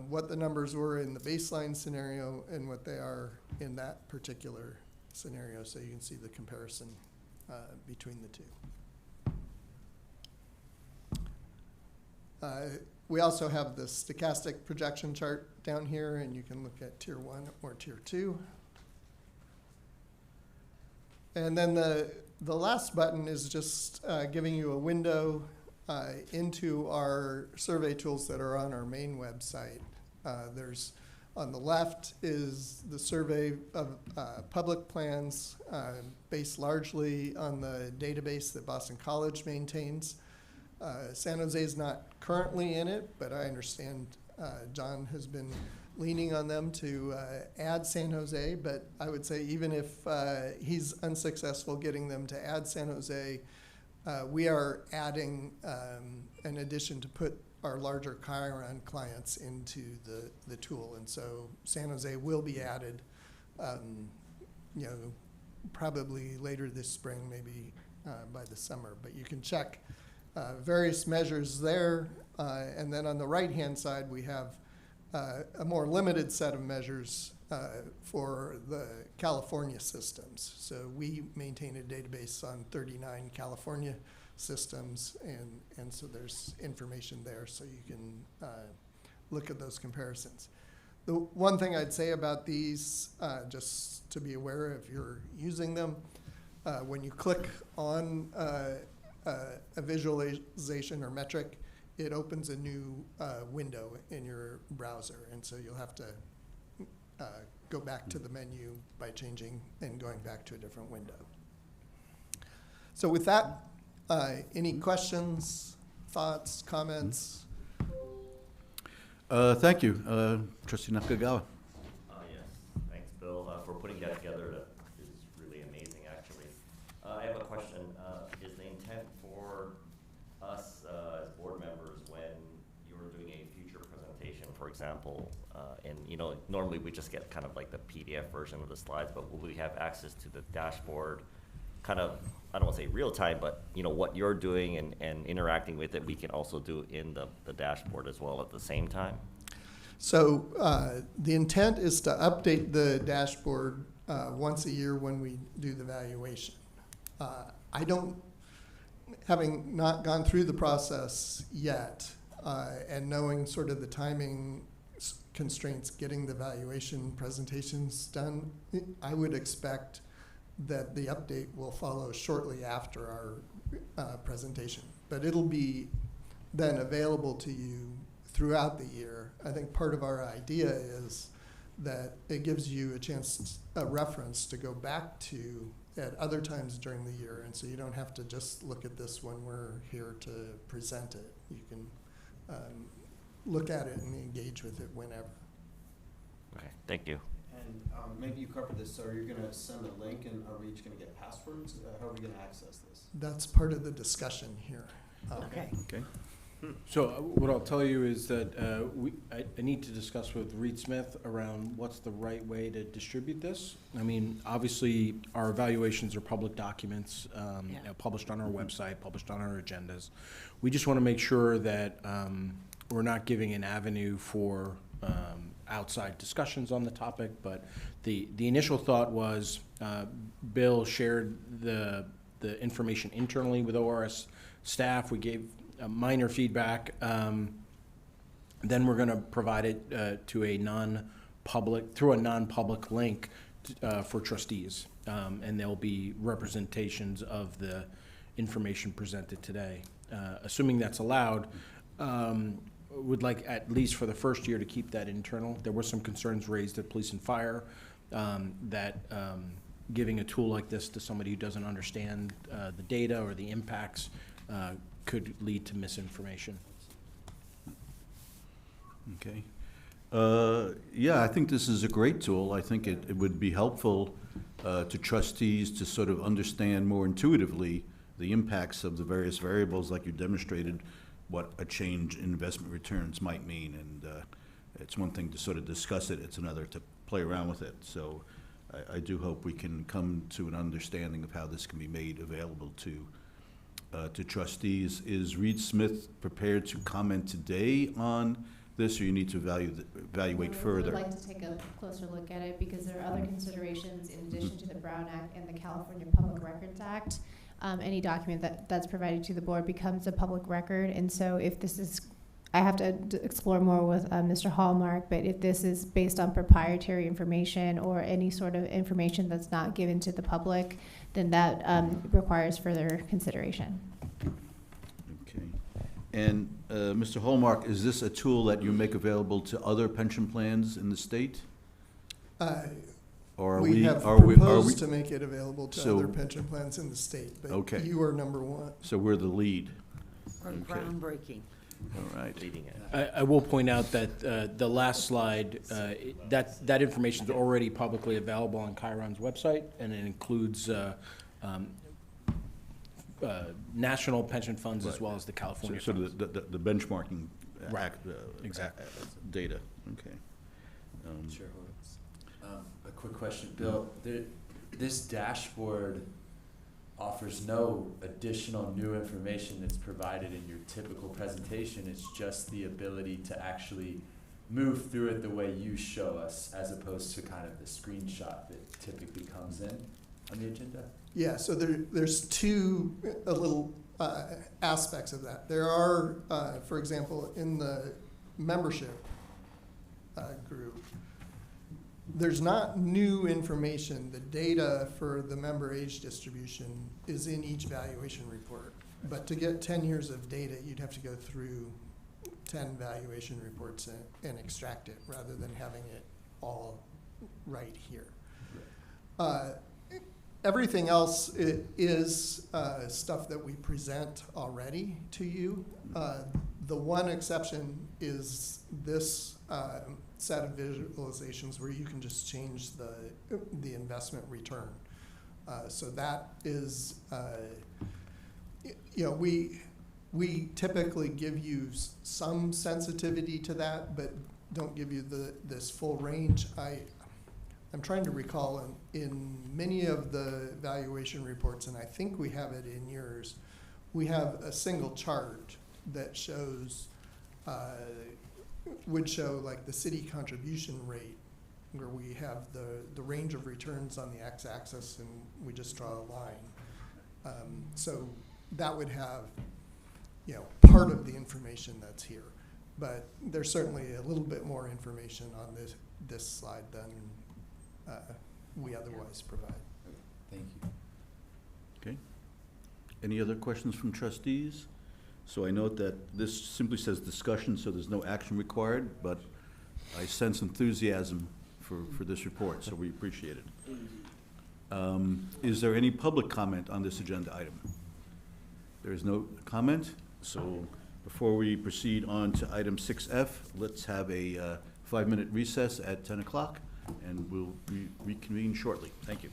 what the numbers were in the baseline scenario and what they are in that particular scenario, so you can see the comparison between the two. We also have the stochastic projection chart down here, and you can look at tier 1 or tier 2. And then the last button is just giving you a window into our survey tools that are on our main website. There's on the left is the survey of public plans based largely on the database that Boston College maintains. San Jose is not currently in it, but I understand John has been leaning on them to add San Jose, but I would say even if he's unsuccessful getting them to add San Jose, we are adding an addition to put our larger Chiron clients into the tool. And so San Jose will be added, probably later this spring, maybe by the summer. But you can check various measures there. And then on the right-hand side, we have a more limited set of measures for the California systems. So we maintain a database on 39 California systems, and so there's information there so you can look at those comparisons. The one thing I'd say about these, just to be aware if you're using them, when you click on a visualization or metric, it opens a new window in your browser, and so you'll have to go back to the menu by changing and going back to a different window. So with that, any questions, thoughts, comments? Thank you. Trustee Nakagawa. Yes, thanks, Bill, for putting that together. That is really amazing, actually. I have a question. Is the intent for us as board members, when you're doing a future presentation, for example, and normally we just get kind of like the PDF version of the slides, but will we have access to the dashboard, kind of, I don't want to say real time, but what you're doing and interacting with it, we can also do in the dashboard as well at the same time? So the intent is to update the dashboard once a year when we do the valuation. I don't, having not gone through the process yet, and knowing sort of the timing constraints getting the valuation presentations done, I would expect that the update will follow shortly after our presentation. But it'll be then available to you throughout the year. I think part of our idea is that it gives you a chance, a reference to go back to at other times during the year, and so you don't have to just look at this when we're here to present it. You can look at it and engage with it whenever. Okay, thank you. And maybe you covered this, so you're going to send a link, and are we each going to get passwords? How are we going to access this? That's part of the discussion here. Okay. Okay. So what I'll tell you is that I need to discuss with Reed Smith around what's the right way to distribute this. I mean, obviously, our evaluations are public documents, published on our website, published on our agendas. We just want to make sure that we're not giving an avenue for outside discussions on the topic, but the initial thought was Bill shared the information internally with ORS staff. We gave minor feedback. Then we're going to provide it to a through a non-public link for trustees, and there'll be representations of the information presented today. assuming that's allowed, would like at least for the first year to keep that internal. There were some concerns raised at police and fire that giving a tool like this to somebody who doesn't understand the data or the impacts could lead to misinformation. Okay. Yeah, I think this is a great tool. I think it would be helpful to trustees to sort of understand more intuitively the impacts of the various variables, like you demonstrated, what a change in investment returns might mean. And it's one thing to sort of discuss it, it's another to play around with it. So I do hope we can come to an understanding of how this can be made available to trustees. Is Reed Smith prepared to comment today on this, or you need to evaluate further? I would like to take a closer look at it because there are other considerations in addition to the Brown Act and the California Public Records Act. Any document that's provided to the board becomes a public record, and so if this is, I have to explore more with Mr. Hallmark, but if this is based on proprietary information or any sort of information that's not given to the public, then that requires further consideration. Okay. And Mr. Hallmark, is this a tool that you make available to other pension plans in the state? Or we have are we proposed to make it available to other pension plans in the state, but okay. You are number one. So we're the lead. Or Okay. groundbreaking. All right. Leading it. I will point out that the last slide, that information is already publicly available on Chiron's website, and it includes national pension funds as well as the California So funds. the benchmarking Right. exactly. Data. Okay. Chair Horowitz. A quick question, Bill. This dashboard offers no additional new information that's provided in your typical presentation. It's just the ability to actually move through it the way you show us, as opposed to kind of the screenshot that typically comes in on the agenda. Yeah, so there's two little aspects of that. There are, for example, in the membership group, there's not new information. The data for the member age distribution is in each valuation report. But to get 10 years of data, you'd have to go through 10 valuation reports and extract it rather than having it all right here. Everything else is stuff that we present already to you. The one exception is this set of visualizations where you can just change the investment return. So that is, we typically give you some sensitivity to that, but don't give you this full range. I'm trying to recall in many of the valuation reports, and I think we have it in yours, we have a single chart that shows, would show like the city contribution rate, where we have the range of returns on the x-axis and we just draw a line. So that would have, part of the information that's here. But there's certainly a little bit more information on this slide than we otherwise provide. Thank you. Okay. Any other questions from trustees? So I note that this simply says discussion, so there's no action required, but I sense enthusiasm for this report, so we appreciate it. Is there any public comment on this agenda item? There is no comment, so before we proceed on to item 6F, let's have a 5-minute recess at 10 o'clock, and we'll reconvene shortly. Thank you.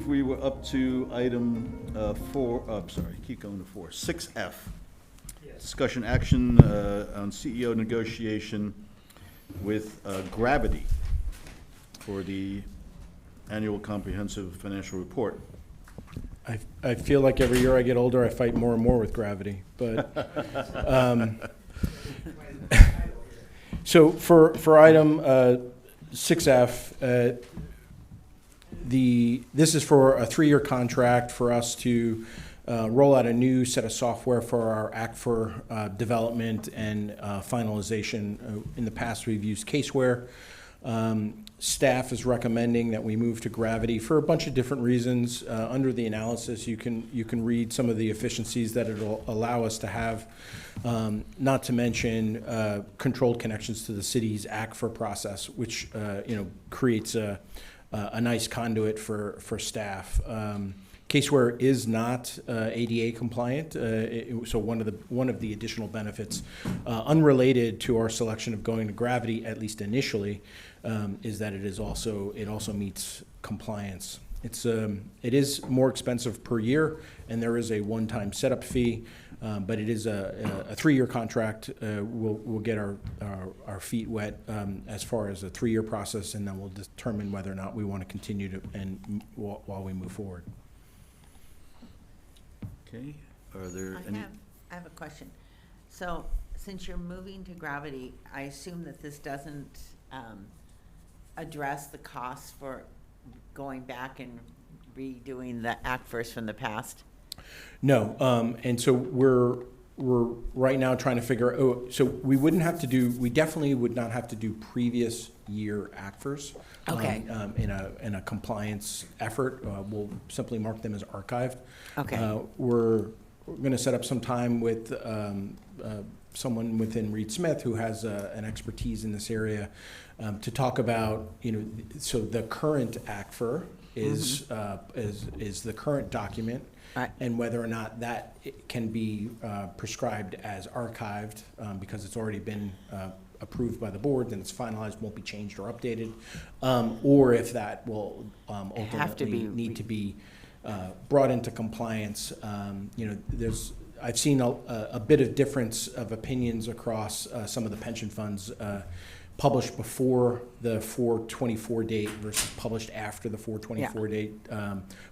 we were up to item 6F. Discussion action on CEO negotiation with Gravity for the annual comprehensive financial report. I feel like every year I get older, I fight more and more with gravity, but, so for item 6F, this is for a 3-year contract for us to roll out a new set of software for our ACFR development and finalization. In the past, we've used Caseware. Staff is recommending that we move to Gravity for a bunch of different reasons. Under the analysis, you can read some of the efficiencies that it'll allow us to have, not to mention controlled connections to the city's ACFR process, which creates a nice conduit for staff. Caseware is not ADA compliant, so one of the additional benefits, unrelated to our selection of going to Gravity, at least initially, is that it also meets compliance. It is more expensive per year, and there is a one-time setup fee, but it is a 3-year contract. We'll get our feet wet as far as a 3-year process, and then we'll determine whether or not we want to continue to while we move forward. Okay, are there any? I have a question. So, since you're moving to Gravity, I assume that this doesn't address the costs for going back and redoing the ACFRs from the past? No, and so we're right now trying to figure. So we definitely would not have to do previous year ACFRs. Okay. In a compliance effort, we'll simply mark them as archived. Okay. We're going to set up some time with someone within Reed Smith who has an expertise in this area to talk about, so the current ACFR is the current document, right, and whether or not that can be prescribed as archived because it's already been approved by the board, then it's finalized, won't be changed or updated, or if that will ultimately need to be brought into compliance. I've seen a bit of difference of opinions across some of the pension funds published before the 4/24 date versus published after the 4/24 date.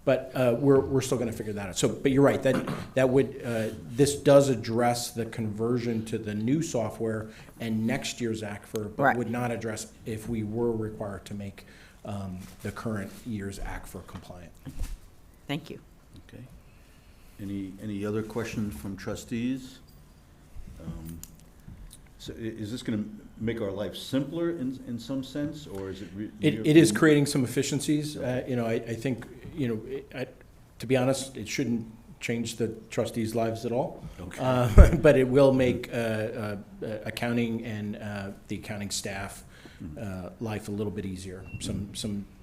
But we're still going to figure that out. So, but you're right, that would this does address the conversion to the new software and next year's ACFR, but right, would not address if we were required to make the current year's ACFR compliant. Thank you. Okay. Any other questions from trustees? So is this going to make our life simpler in some sense, or is it? It is creating some efficiencies. I think, to be honest, it shouldn't change the trustees' lives at all. Okay. But it will make accounting and the accounting staff life a little bit easier. Some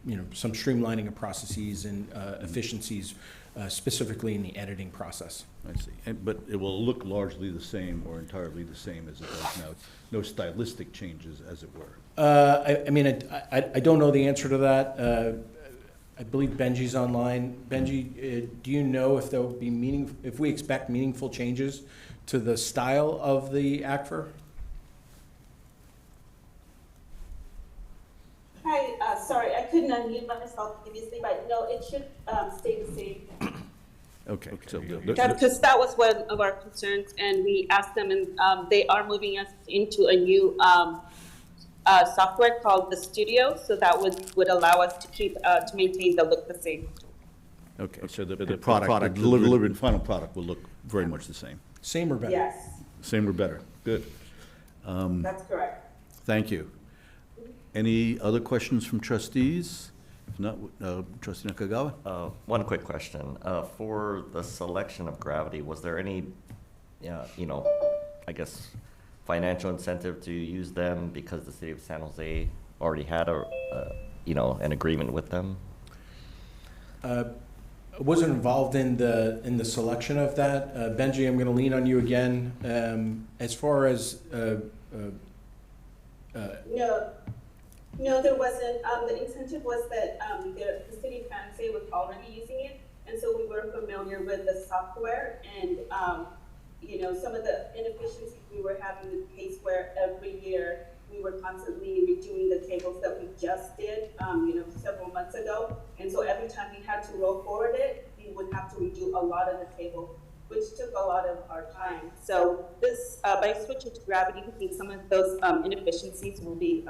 streamlining of processes and efficiencies, specifically in the editing process. I see. But it will look largely the same or entirely the same as it does now. No stylistic changes, as it were. I don't know the answer to that. I believe Benji's online. Benji, do you know if there will be if we expect meaningful changes to the style of the ACFR? Hi, sorry, I couldn't unmute myself previously, but no, it should stay the same. Okay. So Because that was one of our concerns, and we asked them, and they are moving us into a new software called the Studio, so that would allow us to keep to maintain the look the same. Okay, so the product, the delivered final product will look very much the same. Same or better? Yes, Same or better. Good. that's correct. Thank you. Any other questions from trustees? If not, Trustee Nakagawa? One quick question. For the selection of Gravity, was there any, I guess, financial incentive to use them because the city of San Jose already had an agreement with them? I wasn't involved in the selection of that. Benji, I'm going to lean on you again. As far as No. No, there wasn't. The incentive was that the city of San Jose was already using it, and so we were familiar with the software and some of the inefficiencies we were having with caseware every year. We were constantly redoing the tables that we just did, several months ago, and so every time we had to roll forward it, we would have to redo a lot of the table, which took a lot of our time. So this, by switching to Gravity, I think some of those inefficiencies will be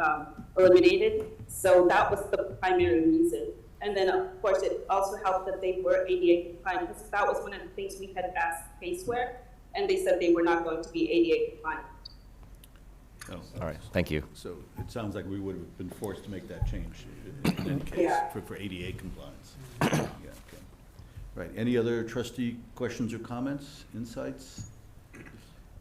eliminated. So that was the primary reason. And then, of course, it also helped that they were ADA compliant, because that was one of the things we had asked Caseware, and they said they were not going to be ADA compliant. Oh, All right, thank you. So it sounds like we would have been forced to make that change in any case for ADA compliance. Yeah, okay. Right, any other trustee questions or comments, insights?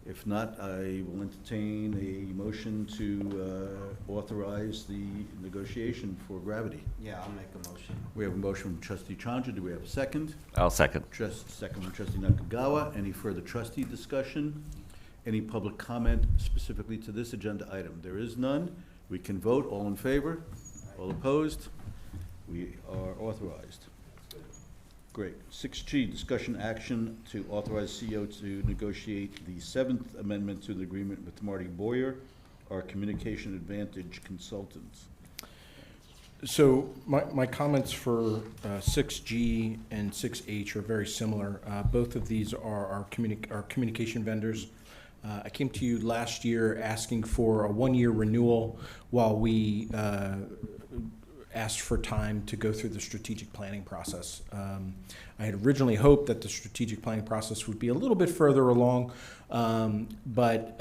If not, I will entertain a motion to authorize the negotiation for Gravity. Yeah, I'll make a motion. We have a motion from trustee Chandra. Do we have a second? I'll second. Second from trustee Nakagawa. Any further trustee discussion? Any public comment specifically to this agenda item? There is none. We can vote. All in favor? All opposed? We are authorized. Great. 6G, discussion action to authorize CEO to negotiate the 7th amendment to the agreement with Marty Boyer, our communication advantage consultants. So my comments for 6G and 6H are very similar. Both of these are our communication vendors. I came to you last year asking for a 1-year renewal while we asked for time to go through the strategic planning process. I had originally hoped that the strategic planning process would be a little bit further along, but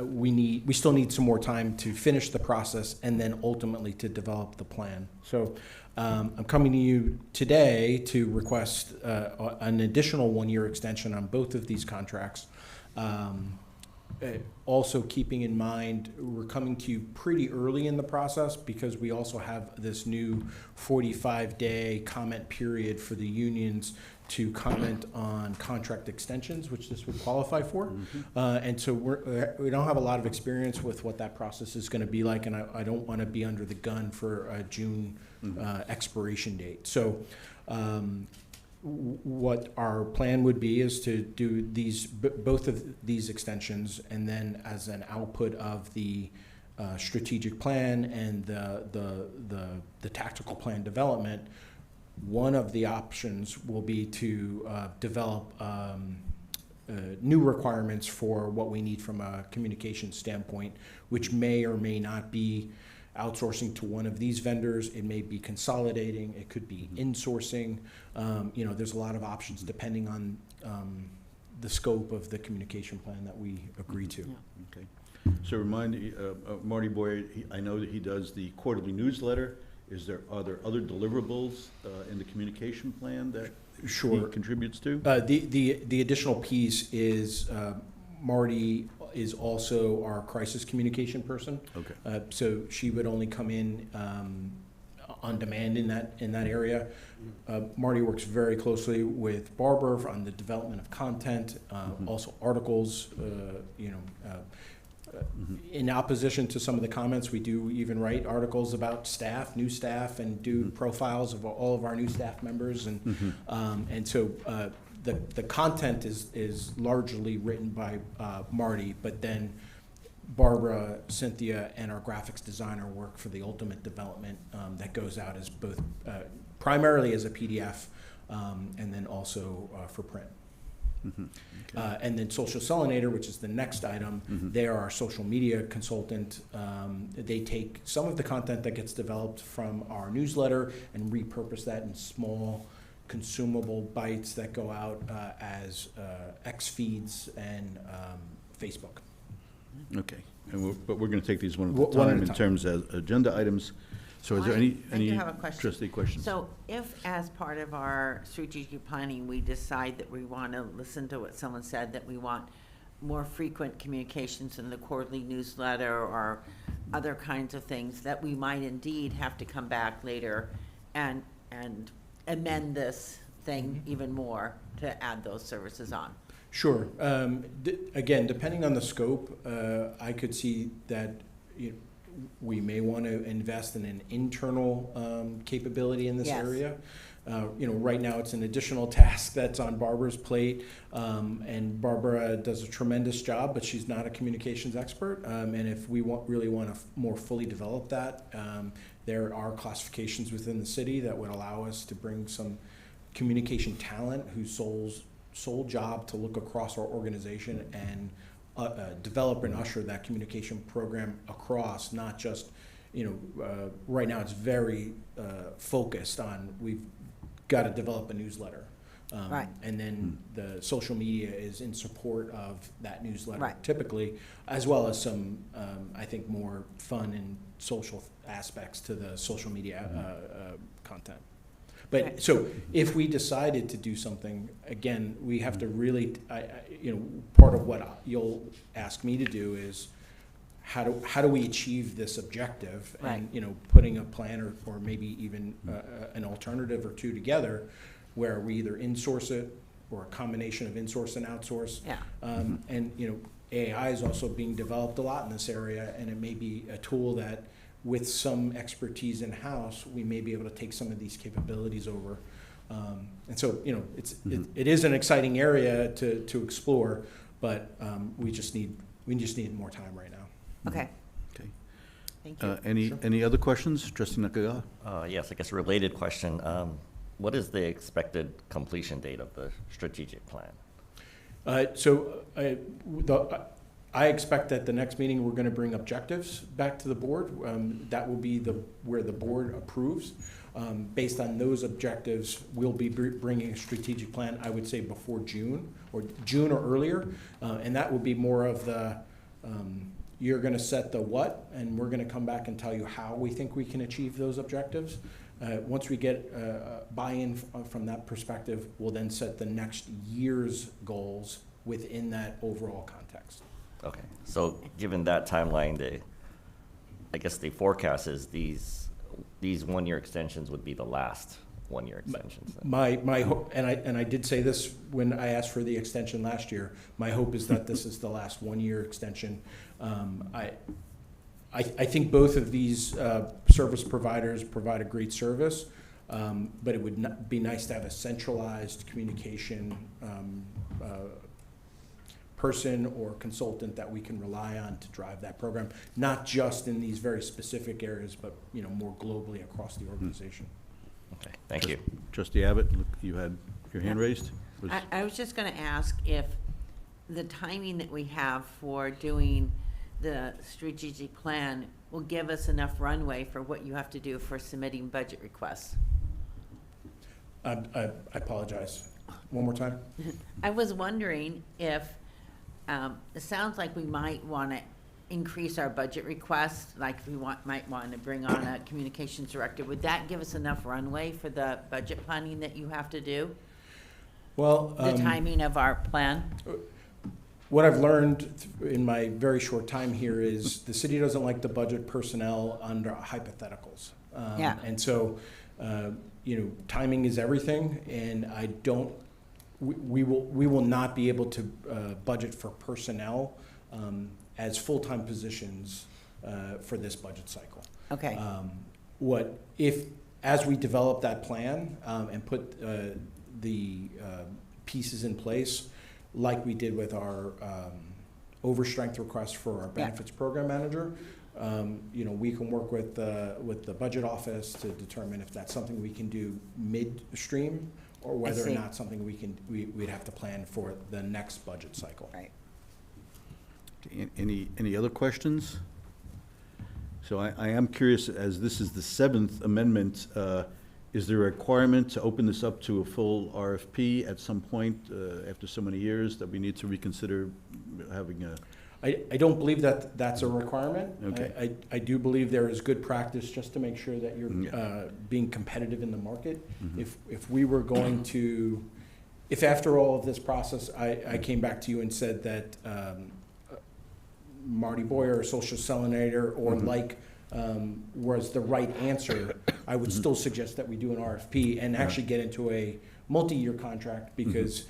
we still need some more time to finish the process and then ultimately to develop the plan. So I'm coming to you today to request an additional 1-year extension on both of these contracts. Also keeping in mind, we're coming to you pretty early in the process because we also have this new 45-day comment period for the unions to comment on contract extensions, which this would qualify for. And so we don't have a lot of experience with what that process is going to be like, and I don't want to be under the gun for a June expiration date. So what our plan would be is to do both of these extensions, and then as an output of the strategic plan and the tactical plan development, one of the options will be to develop new requirements for what we need from a communication standpoint, which may or may not be outsourcing to one of these vendors. It may be consolidating. It could be insourcing. There's a lot of options depending on the scope of the communication plan that we agree to. Okay. So remind Marty Boyer, I know that he does the quarterly newsletter. Are there other deliverables in the communication plan that he contributes to? The additional piece is Marty is also our crisis communication person. Okay. So she would only come in on demand in that area. Marty works very closely with Barbara on the development of content, also articles. In opposition to some of the comments, we do even write articles about staff, new staff, and do profiles of all of our new staff members, and so the content is largely written by Marty, but then Barbara, Cynthia, and our graphics designer work for the ultimate development that goes out as both primarily as a PDF and then also for print. And then Social Selinator, which is the next item, they are our social media consultant. They take some of the content that gets developed from our newsletter and repurpose that in small consumable bites that go out as X feeds and Facebook. Okay, but we're going to take these one at a time in terms of agenda items. So is there any have a question. trustee questions? So if, as part of our strategic planning, we decide that we want to listen to what someone said, that we want more frequent communications in the quarterly newsletter or other kinds of things, that we might indeed have to come back later and amend this thing even more to add those services on. Sure. Again, depending on the scope, I could see that we may want to invest in an internal capability in this Yes. area. Right now it's an additional task that's on Barbara's plate, and Barbara does a tremendous job, but she's not a communications expert. And if we really want to more fully develop that, there are classifications within the city that would allow us to bring some communication talent whose sole job to look across our organization and develop and usher that communication program across, not just, right now it's very focused on, we've got to develop a newsletter. Right. And then the social media is in support of that newsletter Right. typically, as well as some, I think, more fun and social aspects to the social media content. But so if we decided to do something, again, we have to really, part of what you'll ask me to do is how do we achieve this objective? Right. And, putting a plan or maybe even an alternative or two together where we either insource it or a combination of insource and outsource. Yeah. And, AI is also being developed a lot in this area, and it may be a tool that with some expertise in-house, we may be able to take some of these capabilities over. And so, it is an exciting area to explore, but we just need more time right now. Okay. Okay. Thank you. Any other questions? Trustee Nakagawa? Yes, I guess a related question. What is the expected completion date of the strategic plan? I expect that the next meeting, we're going to bring objectives back to the board. That will be where the board approves. Based on those objectives, we'll be bringing a strategic plan, I would say, before June or earlier. And that will be more of the, you're going to set the what, and we're going to come back and tell you how we think we can achieve those objectives. Once we get buy-in from that perspective, we'll then set the next year's goals within that overall context. Okay, so given that timeline, I guess the forecast is these 1-year extensions would be the last 1-year extensions. My hope, and I did say this when I asked for the extension last year, my hope is that this is the last 1-year extension. I think both of these service providers provide a great service, but it would be nice to have a centralized communication person or consultant that we can rely on to drive that program, not just in these very specific areas, but more globally across the organization. Okay, thank you. Trustee Abbott, look, you had your hand raised? I was just gonna ask if the timing that we have for doing the strategic plan will give us enough runway for what you have to do for submitting budget requests. I apologize. One more time? I was wondering if, it sounds like we might want to increase our budget request, like if we might want to bring on a communications director. Would that give us enough runway for the budget planning that you have to do? Well, The timing of our plan? what I've learned in my very short time here is the city doesn't like to budget personnel under hypotheticals. Yeah. And so, timing is everything, and we will not be able to budget for personnel as full-time positions for this budget cycle. Okay. As we develop that plan and put the pieces in place, like we did with our overstrength request for our benefits program manager, we can work with the budget office to determine if that's something we can do midstream or whether or not something we'd have to plan for the next budget cycle. Right. Any other questions? So I am curious, as this is the 7th amendment, is there a requirement to open this up to a full RFP at some point after so many years that we need to reconsider having a? I don't believe that that's a requirement. Okay. I do believe there is good practice just to make sure that you're being competitive in the market. Mhm. If we were going to, if after all of this process, I came back to you and said that Marty Boyer or Social Selinator or like was the right answer, I would still suggest that we do an RFP and actually get into a multi-year contract because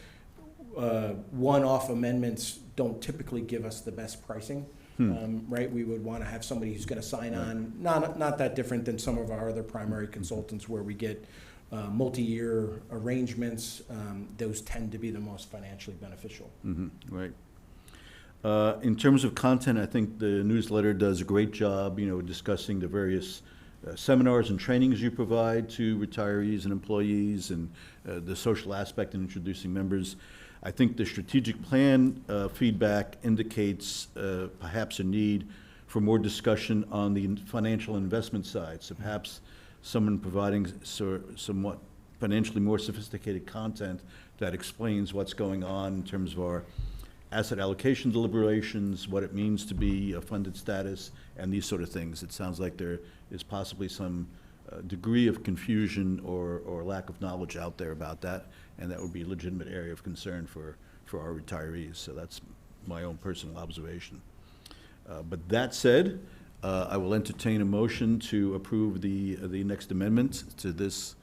one-off amendments don't typically give us the best pricing. right? We would want to have somebody who's going to sign on, not that different than some of our other primary consultants where we get multi-year arrangements. Those tend to be the most financially beneficial. Right. In terms of content, I think the newsletter does a great job, discussing the various seminars and trainings you provide to retirees and employees, and the social aspect in introducing members. I think the strategic plan feedback indicates perhaps a need for more discussion on the financial investment side. So perhaps someone providing somewhat financially more sophisticated content that explains what's going on in terms of our asset allocation deliberations, what it means to be a funded status, and these sort of things. It sounds like there is possibly some degree of confusion or lack of knowledge out there about that, and that would be a legitimate area of concern for our retirees. So that's my own personal observation. But that said, I will entertain a motion to approve the next amendment to this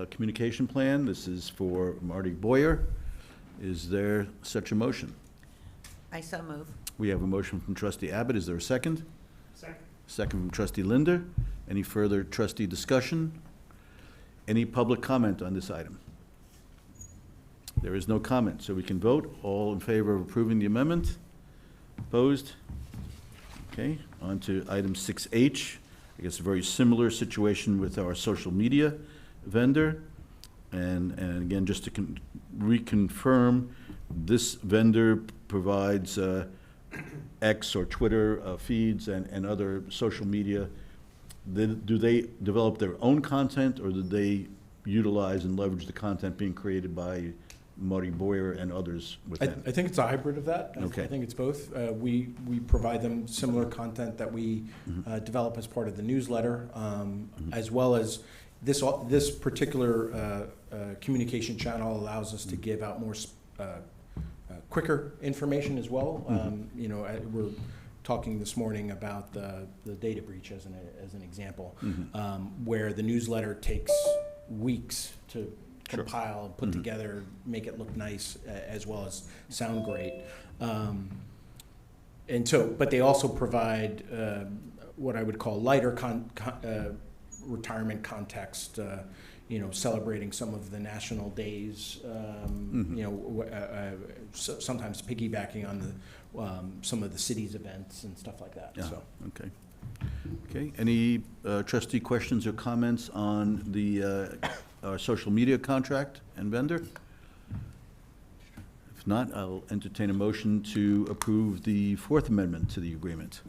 communication plan. This is for Marty Boyer. Is there such a motion? I so move. We have a motion from trustee Abbott. Is there a second? Second. Second from trustee Linder. Any further trustee discussion? Any public comment on this item? There is no comment, so we can vote. All in favor of approving the amendment? Opposed? Okay, on to item 6H. I guess a very similar situation with our social media vendor. And again, just to reconfirm, this vendor provides X or Twitter feeds and other social media. Do they develop their own content, or do they utilize and leverage the content being created by Marty Boyer and others within? I think it's a hybrid of that. Okay. I think it's both. We provide them similar content that we develop as part of the newsletter, as well as this particular communication channel allows us to give out more quicker information as well. We're talking this morning about the data breach as an example, where the newsletter takes weeks to compile, put together, make it look nice, as well as sound great. But they also provide what I would call lighter retirement context, celebrating some of the national days, sometimes piggybacking on some of the city's events and stuff like that. Yeah. So. Okay. Any trustee questions or comments on the our social media contract and vendor? If not, I'll entertain a motion to approve the Fourth Amendment to the agreement.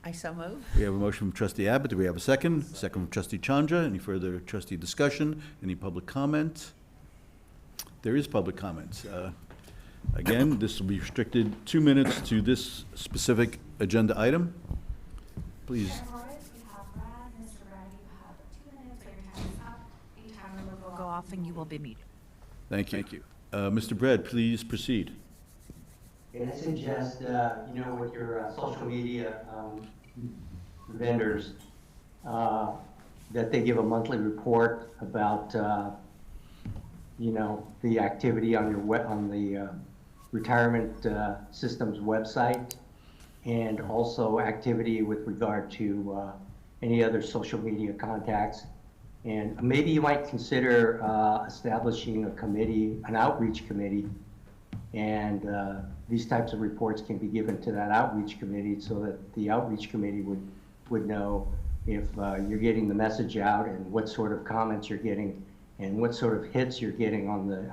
I so move. We have a motion from trustee Abbott. Do we have a second? Second from trustee Chandra. Any further trustee discussion? Any public comment? There is public comment. Again, this will be restricted 2 minutes to this specific agenda item. Please. Chair Horowitz, we have Brad. Mr. Brad, you have 2 minutes when your time is up. A timer will go off and you will be muted. Thank you. Thank you. Mr. Brad, please proceed. And I suggest, with your social media vendors, that they give a monthly report about, the activity on the retirement system's website, and also activity with regard to any other social media contacts. And maybe you might consider establishing a committee, an outreach committee, and these types of reports can be given to that outreach committee so that the outreach committee would know if you're getting the message out and what sort of comments you're getting and what sort of hits you're getting on the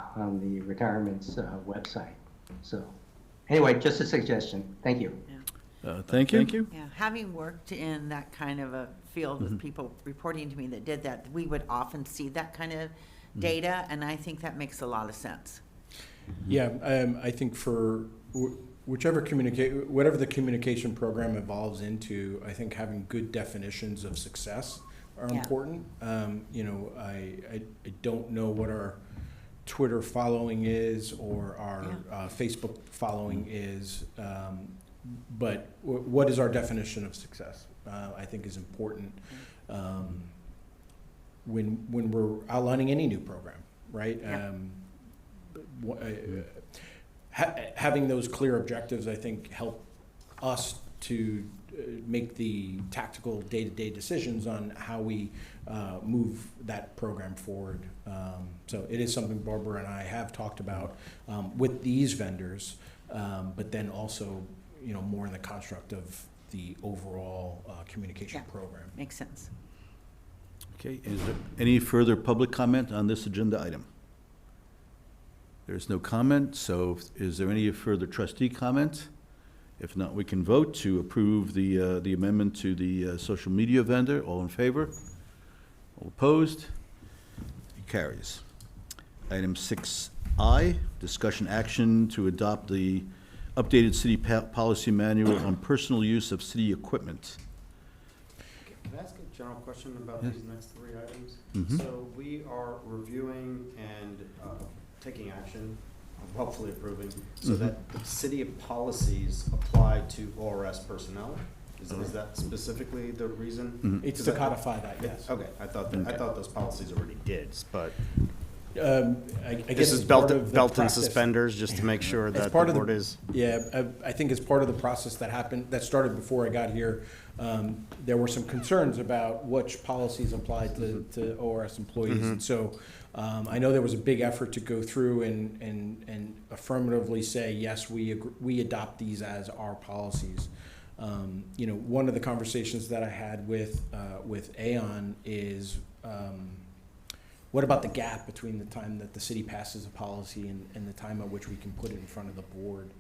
retirement's website. So anyway, just a suggestion. Thank you. Thank you. Yeah, having worked in that kind of a field with people reporting to me that did that, we would often see that kind of data, and I think that makes a lot of sense. Yeah, I think for whatever the communication program evolves into, I think having good definitions of success are important. I don't know what our Twitter following is or our Facebook following is, but what is our definition of success? I think is important when we're outlining any new program, right? Having those clear objectives, I think, help us make the tactical day-to-day decisions on how we move that program forward. So it is something Barbara and I have talked about with these vendors, but then also, more in the construct of the overall communication program. Makes sense. Okay, is there any further public comment on this agenda item? There's no comment, so is there any further trustee comment? If not, we can vote to approve the amendment to the social media vendor. All in favor? All opposed? It carries. Item 6I, discussion action to adopt the updated city policy manual on personal use of city equipment. Can I ask a general question about Yes. these next three items? Mhm. So we are reviewing and taking action, hopefully approving, so Mhm. that the city policies apply to ORS personnel? Is that specifically the reason? Mhm. It's to codify that, yes. Okay, I thought those policies already did, but I guess this is it's part belt of the and process. suspenders, just to make sure As that the part of board is. Yeah, I think as part of the process that started before I got here, there were some concerns about which policies applied to ORS employees. Mhm. And so I know there was a big effort to go through and affirmatively say, yes, we adopt these as our policies. One of the conversations that I had with Aon is, what about the gap between the time that the city passes a policy and the time at which we can put it in front of the board?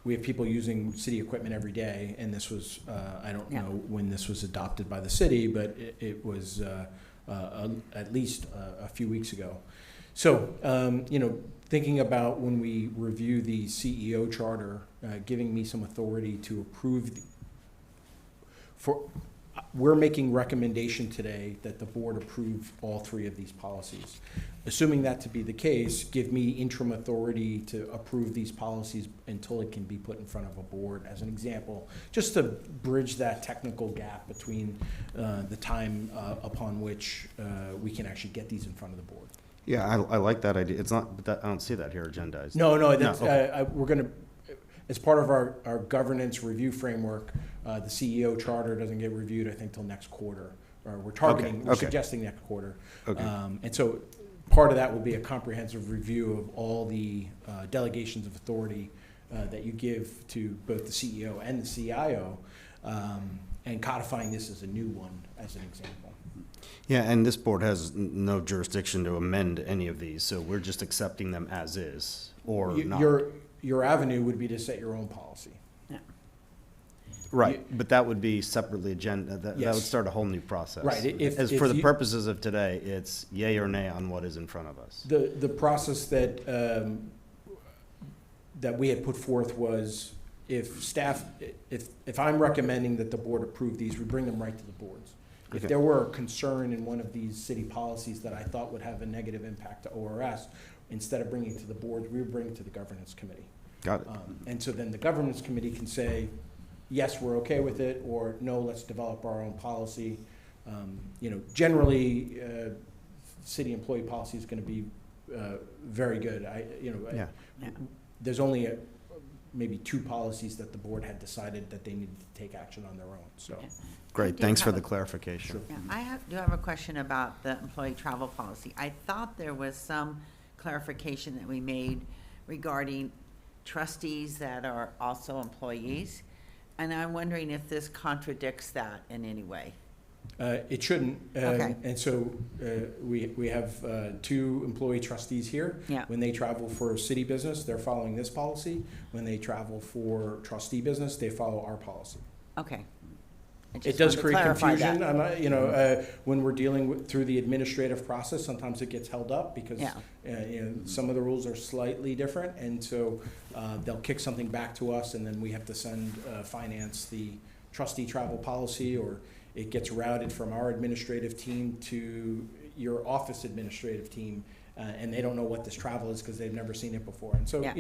We have people using city equipment every day, and this was, I don't know when this was adopted by the city, but it was at least a few weeks ago. So, thinking about when we review the CEO charter, giving me some authority to approve we're making recommendation today that the board approve all three of these policies. Assuming that to be the case, give me interim authority to approve these policies until it can be put in front of a board, as an example, just to bridge that technical gap between the time upon which we can actually get these in front of the board. Yeah, I like that idea. It's not, but I don't see that here agendized. No, that's, okay. we're gonna, as part of our governance review framework, the CEO charter doesn't get reviewed, I think, till next quarter, or we're targeting, we're suggesting next quarter. Okay. And so part of that will be a comprehensive review of all the delegations of authority that you give to both the CEO and the CIO, and codifying this as a new one, as an example. Yeah, and this board has no jurisdiction to amend any of these, so we're just accepting them as is, or not. Your avenue would be to set your own policy. Right, but that would be separately agenda, that would Yes. start a whole new process. Right, As for the purposes of today, it's yay or nay on what is in front of us. The process that we had put forth was, if I'm recommending that the board approve these, we bring them right to the boards. If Okay. there were a concern in one of these city policies that I thought would have a negative impact to ORS, instead of bringing it to the boards, we would bring it to the governance committee. Got it. And so then the governance committee can say, yes, we're okay with it, or no, let's develop our own policy. Generally, city employee policy is gonna be very good. There's only maybe 2 policies that the board had decided that they needed to take action on their own, so. Great, thanks for the clarification. Yeah, I do have a question about the employee travel policy. I thought there was some clarification that we made regarding trustees that are also employees, and I'm wondering if this contradicts that in any way. It shouldn't. Okay. And so we have 2 employee trustees here. Yeah. When they travel for city business, they're following this policy. When they travel for trustee business, they follow our policy. Okay. I It just does wanted to create clarify that. confusion. When we're dealing through the administrative process, sometimes it gets held up because Yeah. some of the rules are slightly different, and so they'll kick something back to us, and then we have to send finance the trustee travel policy, or it gets routed from our administrative team to your office administrative team, and they don't know what this travel is because they've never seen it before. And so, Yeah.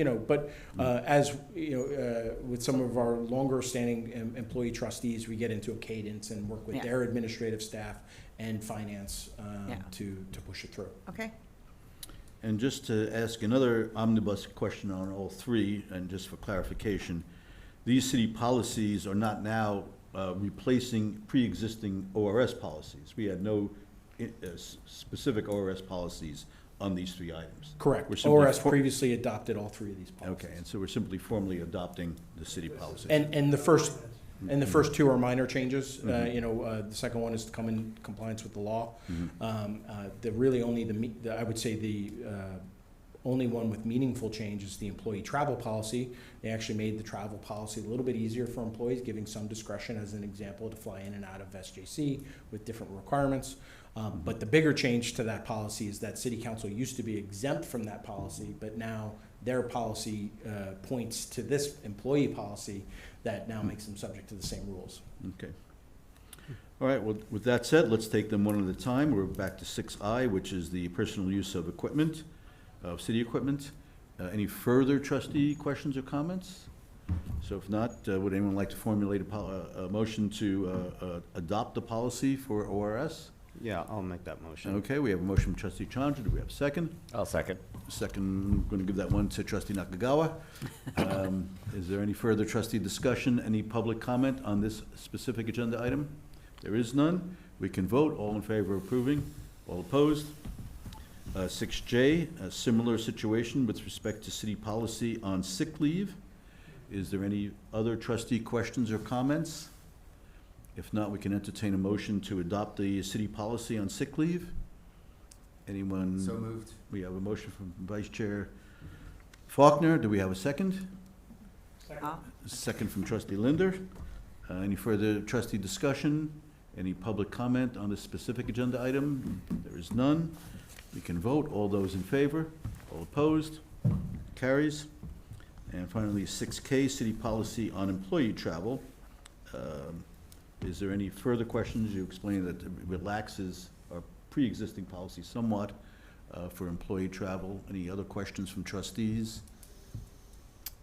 with some of our longer-standing employee trustees, we get into a cadence and work with Yeah. their administrative staff and finance Yeah. to push it through. Okay. And just to ask another omnibus question on all three, and just for clarification, these city policies are not now replacing pre-existing ORS policies. We had no specific ORS policies on these three items. Correct. We're simply ORS previously adopted all three of these policies. Okay, and so we're simply formally adopting the city policy. And the first two are minor changes. The second one is to come in compliance with the law. The really only I would say the only one with meaningful change is the employee travel policy. They actually made the travel policy a little bit easier for employees, giving some discretion, as an example, to fly in and out of SJC with different requirements. But the bigger change to that policy is that City Council used to be exempt from that policy, but now their policy points to this employee policy that now makes them subject to the same rules. Okay. All right, well, with that said, let's take them one at a time. We're back to 6I, which is the personal use of equipment, of city equipment. Any further trustee questions or comments? So if not, would anyone like to formulate a motion to adopt the policy for ORS? Yeah, I'll make that motion. Okay, we have a motion from trustee Chandra. Do we have a second? I'll second. Second, I'm going to give that one to trustee Nakagawa. Is there any further trustee discussion, any public comment on this specific agenda item? There is none. We can vote. All in favor of approving? All opposed? 6J, a similar situation with respect to city policy on sick leave. Is there any other trustee questions or comments? If not, we can entertain a motion to adopt the city policy on sick leave. Anyone? So moved. We have a motion from Vice Chair Faulkner. Do we have a second? Second from trustee Linder. Any further trustee discussion? Any public comment on this specific agenda item? There is none. We can vote. All those in favor? All opposed? Carries. And finally, 6K, city policy on employee travel. Is there any further questions? You explained that it relaxes our pre-existing policy somewhat for employee travel. Any other questions from trustees?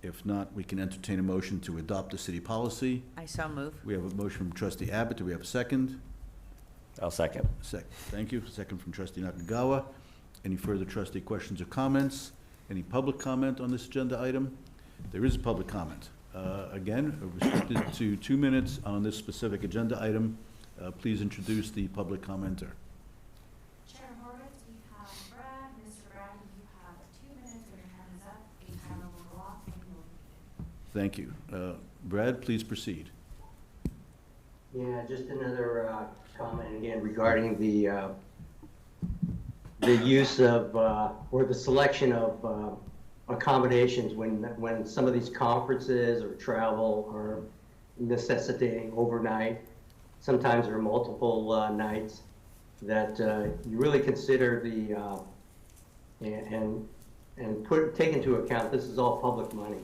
If not, we can entertain a motion to adopt the city policy. I so move. We have a motion from trustee Abbott. Do we have a second? I'll second. Thank you. Second from trustee Nakagawa. Any further trustee questions or comments? Any public comment on this agenda item? There is public comment. Again, restricted to 2 minutes on this specific agenda item. Please introduce the public commenter. Chair Horowitz, we have Brad. Mr. Brad, you have 2 minutes when your time is up. A timer will go off and you will be muted. Thank you. Brad, please proceed. Yeah, just another comment again regarding the use of, or the selection of accommodations when some of these conferences or travel are necessitating overnight. Sometimes there are multiple nights that you really consider the, and take into account, this is all public money,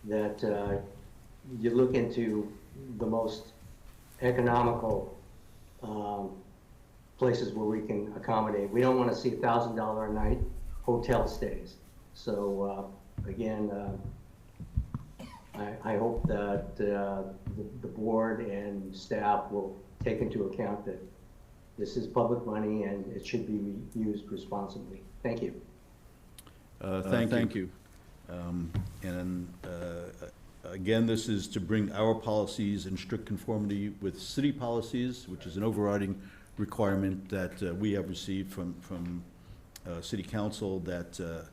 that you look into the most economical places where we can accommodate. We don't want to see $1,000 a night hotel stays. So again, I hope that the board and staff will take into account that this is public money and it should be used responsibly. Thank you. Thank you. Again, this is to bring our policies in strict conformity with city policies, which is an overriding requirement that we have received from City Council, that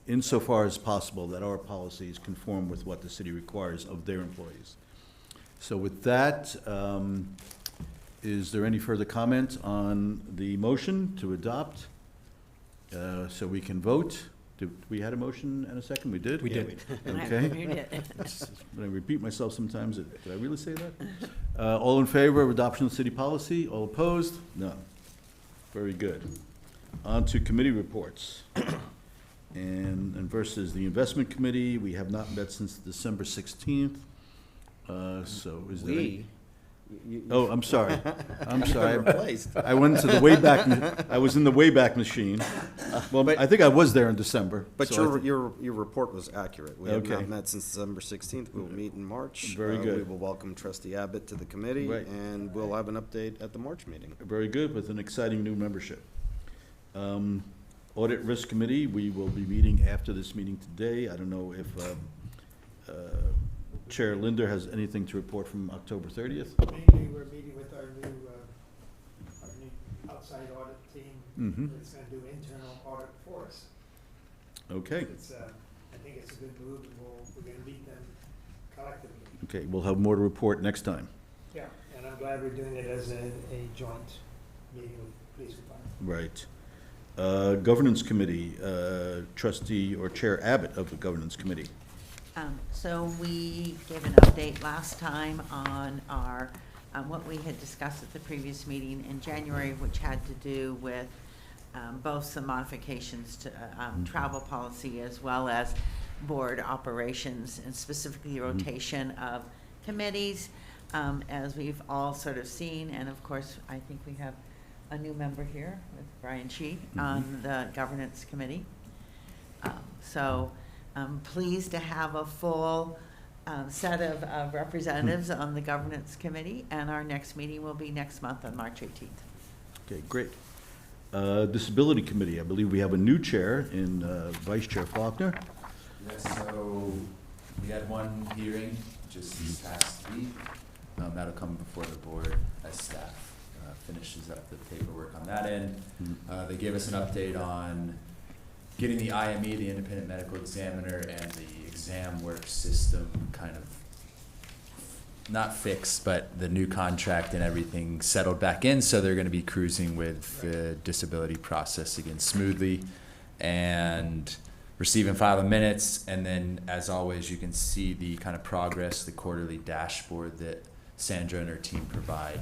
insofar as possible that our policies conform with what the city requires of their employees. So with that, is there any further comment on the motion to adopt? So we can vote. We had a motion and a second? We did? We did. Okay. When I repeat myself sometimes, did I really say that? All in favor of adoption of city policy? All opposed? None. Very good. On to committee reports. And versus the investment committee, we have not met since December 16th. So is there any? Oh, I'm sorry. I'm sorry. I went to the Wayback. I was in the Wayback Machine. Well, I think I was there in December. But so your report was accurate. We have not met since December 16th. We will meet in March. Very good. We will welcome Trustee Abbott to the committee, Right. and we'll have an update at the March meeting. Very good, with an exciting new membership. Audit Risk Committee, we will be meeting after this meeting today. I don't know if Chair Linder has anything to report from October 30th. Mainly, we're meeting with our new outside audit team. Mm-hmm. That's gonna do internal audit for us. Okay. It's, I think it's a good move, and we're gonna meet them collectively. Okay, we'll have more to report next time. Yeah, and I'm glad we're doing it as a joint meeting with police department. Right. Governance Committee, Trustee or Chair Abbott of the Governance Committee. So we gave an update last time on our, what we had discussed at the previous meeting in January, which had to do with both some modifications to travel policy as well as board operations, and specifically rotation of committees, as we've all sort of seen. And of course, I think we have a new member here with Brian Sheet on the Governance Committee. So I'm pleased to have a full set of representatives on the Governance Committee, and our next meeting will be next month on March 18th. Okay, great. Disability Committee, I believe we have a new chair in Vice Chair Faulkner. Yes, so we had one hearing just this past week. That'll come before the board as staff finishes up the paperwork on that end. They gave us an update on getting the IME, the Independent Medical Examiner, and the exam work system kind of not fixed, but the new contract and everything settled back in, so they're going to be cruising with the disability process again smoothly, and receive and file the minutes. And then, as always, you can see the kind of progress, the quarterly dashboard that Sandra and her team provide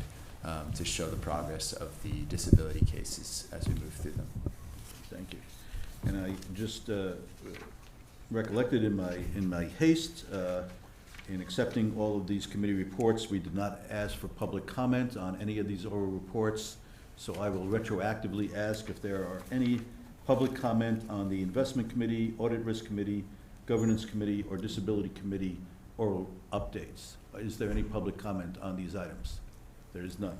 to show the progress of the disability cases as we move through them. Thank you. And I just recollected in my haste, in accepting all of these committee reports, we did not ask for public comment on any of these oral reports. So I will retroactively ask if there are any public comment on the Investment Committee, Audit Risk Committee, Governance Committee, or Disability Committee oral updates. Is there any public comment on these items? There is none.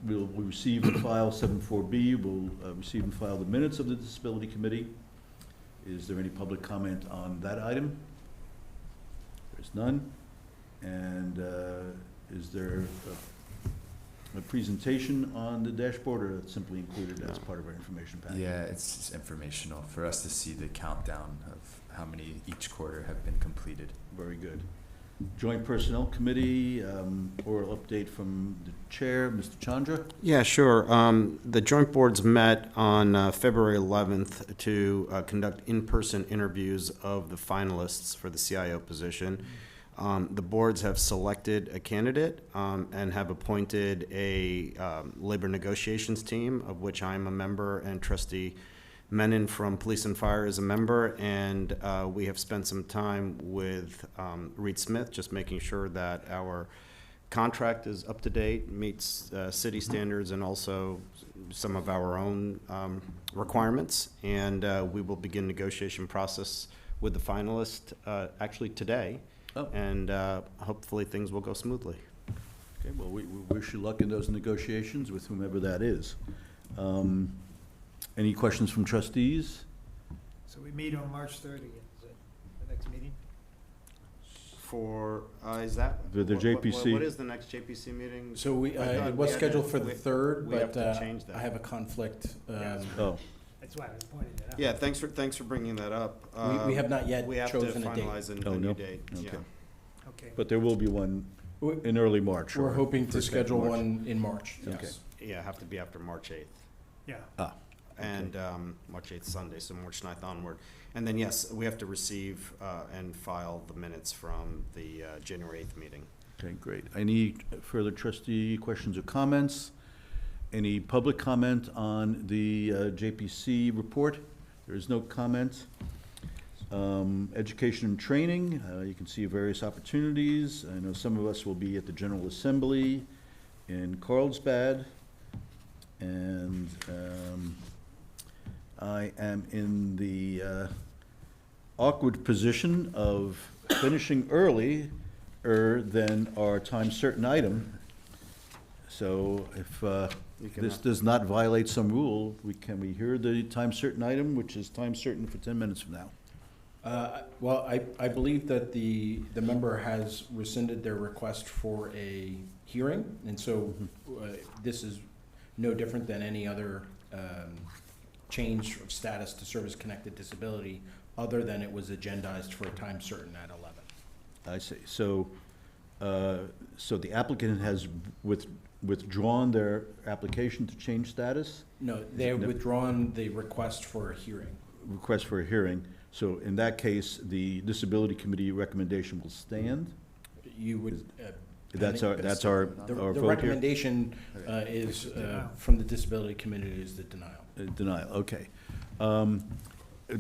We'll receive and file 7.4B. We'll receive and file the minutes of the Disability Committee. Is there any public comment on that item? There's none. And is there a presentation on the dashboard, or it's simply included as part of our information package? Yeah, it's just informational for us to see the countdown of how many each quarter have been completed. Very good. Joint Personnel Committee, oral update from the chair, Mr. Chandra. Yeah, sure. The joint boards met on February 11th to conduct in-person interviews of the finalists for the CIO position. The boards have selected a candidate and have appointed a labor negotiations team, of which I'm a member, and Trustee Menon from Police and Fire is a member, and we have spent some time with Reed Smith, just making sure that our contract is up to date, meets city standards, and also some of our own requirements. And we will begin negotiation process with the finalist actually today. Oh. And hopefully things will go smoothly. Okay, well, we wish you luck in those negotiations with whomever that is. Any questions from trustees? So we meet on March 30th, is it the next meeting? For, is that? The JPC. What is the next JPC meeting? So we, it was scheduled for the 3rd, we have but to change that. I have a conflict. Oh. That's why I was pointing it out. Yeah, thanks for bringing that up. We have not yet We have to chosen a date. finalize a Oh, new no? date, Okay. yeah. Okay. But there will be one in early March. We're or hoping to first half of schedule March. one in March, Okay. yes. Yeah, have to be after March 8th. Yeah. Ah, And March 8th Sunday, so March 9th onward. And then, yes, we have to receive and file the minutes from the January 8th meeting. okay, great. Any further trustee questions or comments? Any public comment on the JPC report? There is no comment. Education and training, you can see various opportunities. I know some of us will be at the General Assembly in Carlsbad. And I am in the awkward position of finishing earlier than our time certain item. So if You can, this does not violate some rule, can we hear the time certain item, which is time certain for 10 minutes from now? Well, I believe that the member has rescinded their request for a hearing, and so this is no different than any other change of status to service-connected disability, other than it was agendized for a time certain at 11. I see. So, so the applicant has withdrawn their application to change status? No, they have withdrawn the request for a hearing. Request for a hearing. So in that case, the Disability Committee recommendation will stand? You would. That's our The vote here? recommendation is, from the Disability Committee, is the denial. Denial, okay.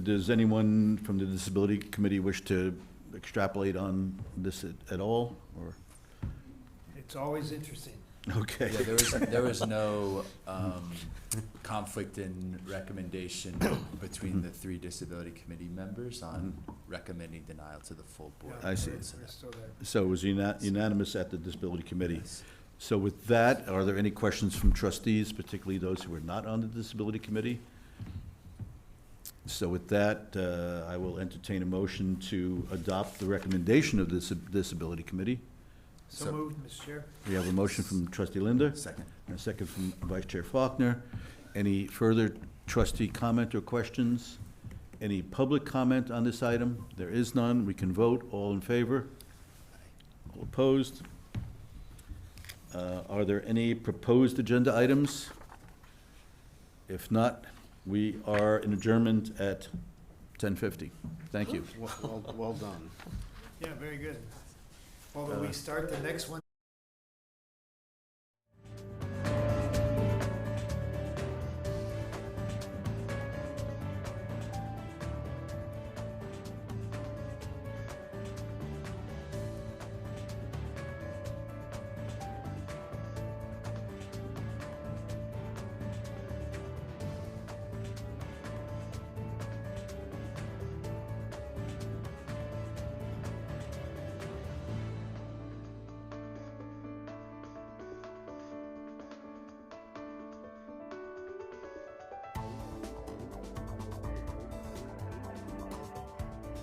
Does anyone from the Disability Committee wish to extrapolate on this at all, or? It's always interesting. Okay. Yeah, there was no conflict in recommendation between the 3 Disability Committee members on recommending denial to the full board. I see. We're still there. So it was unanimous at the Disability Committee. So with that, are there any questions from trustees, particularly those who are not on the Disability Committee? So with that, I will entertain a motion to adopt the recommendation of the Disability Committee. So moved, Mr. Chair. We have a motion from trustee Linda. Second. And a second from Vice Chair Faulkner. Any further trustee comment or questions? Any public comment on this item? There is none. We can vote. All in favor? All opposed? Are there any proposed agenda items? If not, we are in adjournment at 10:50. Thank you. well done. Yeah, very good. Although we start the next one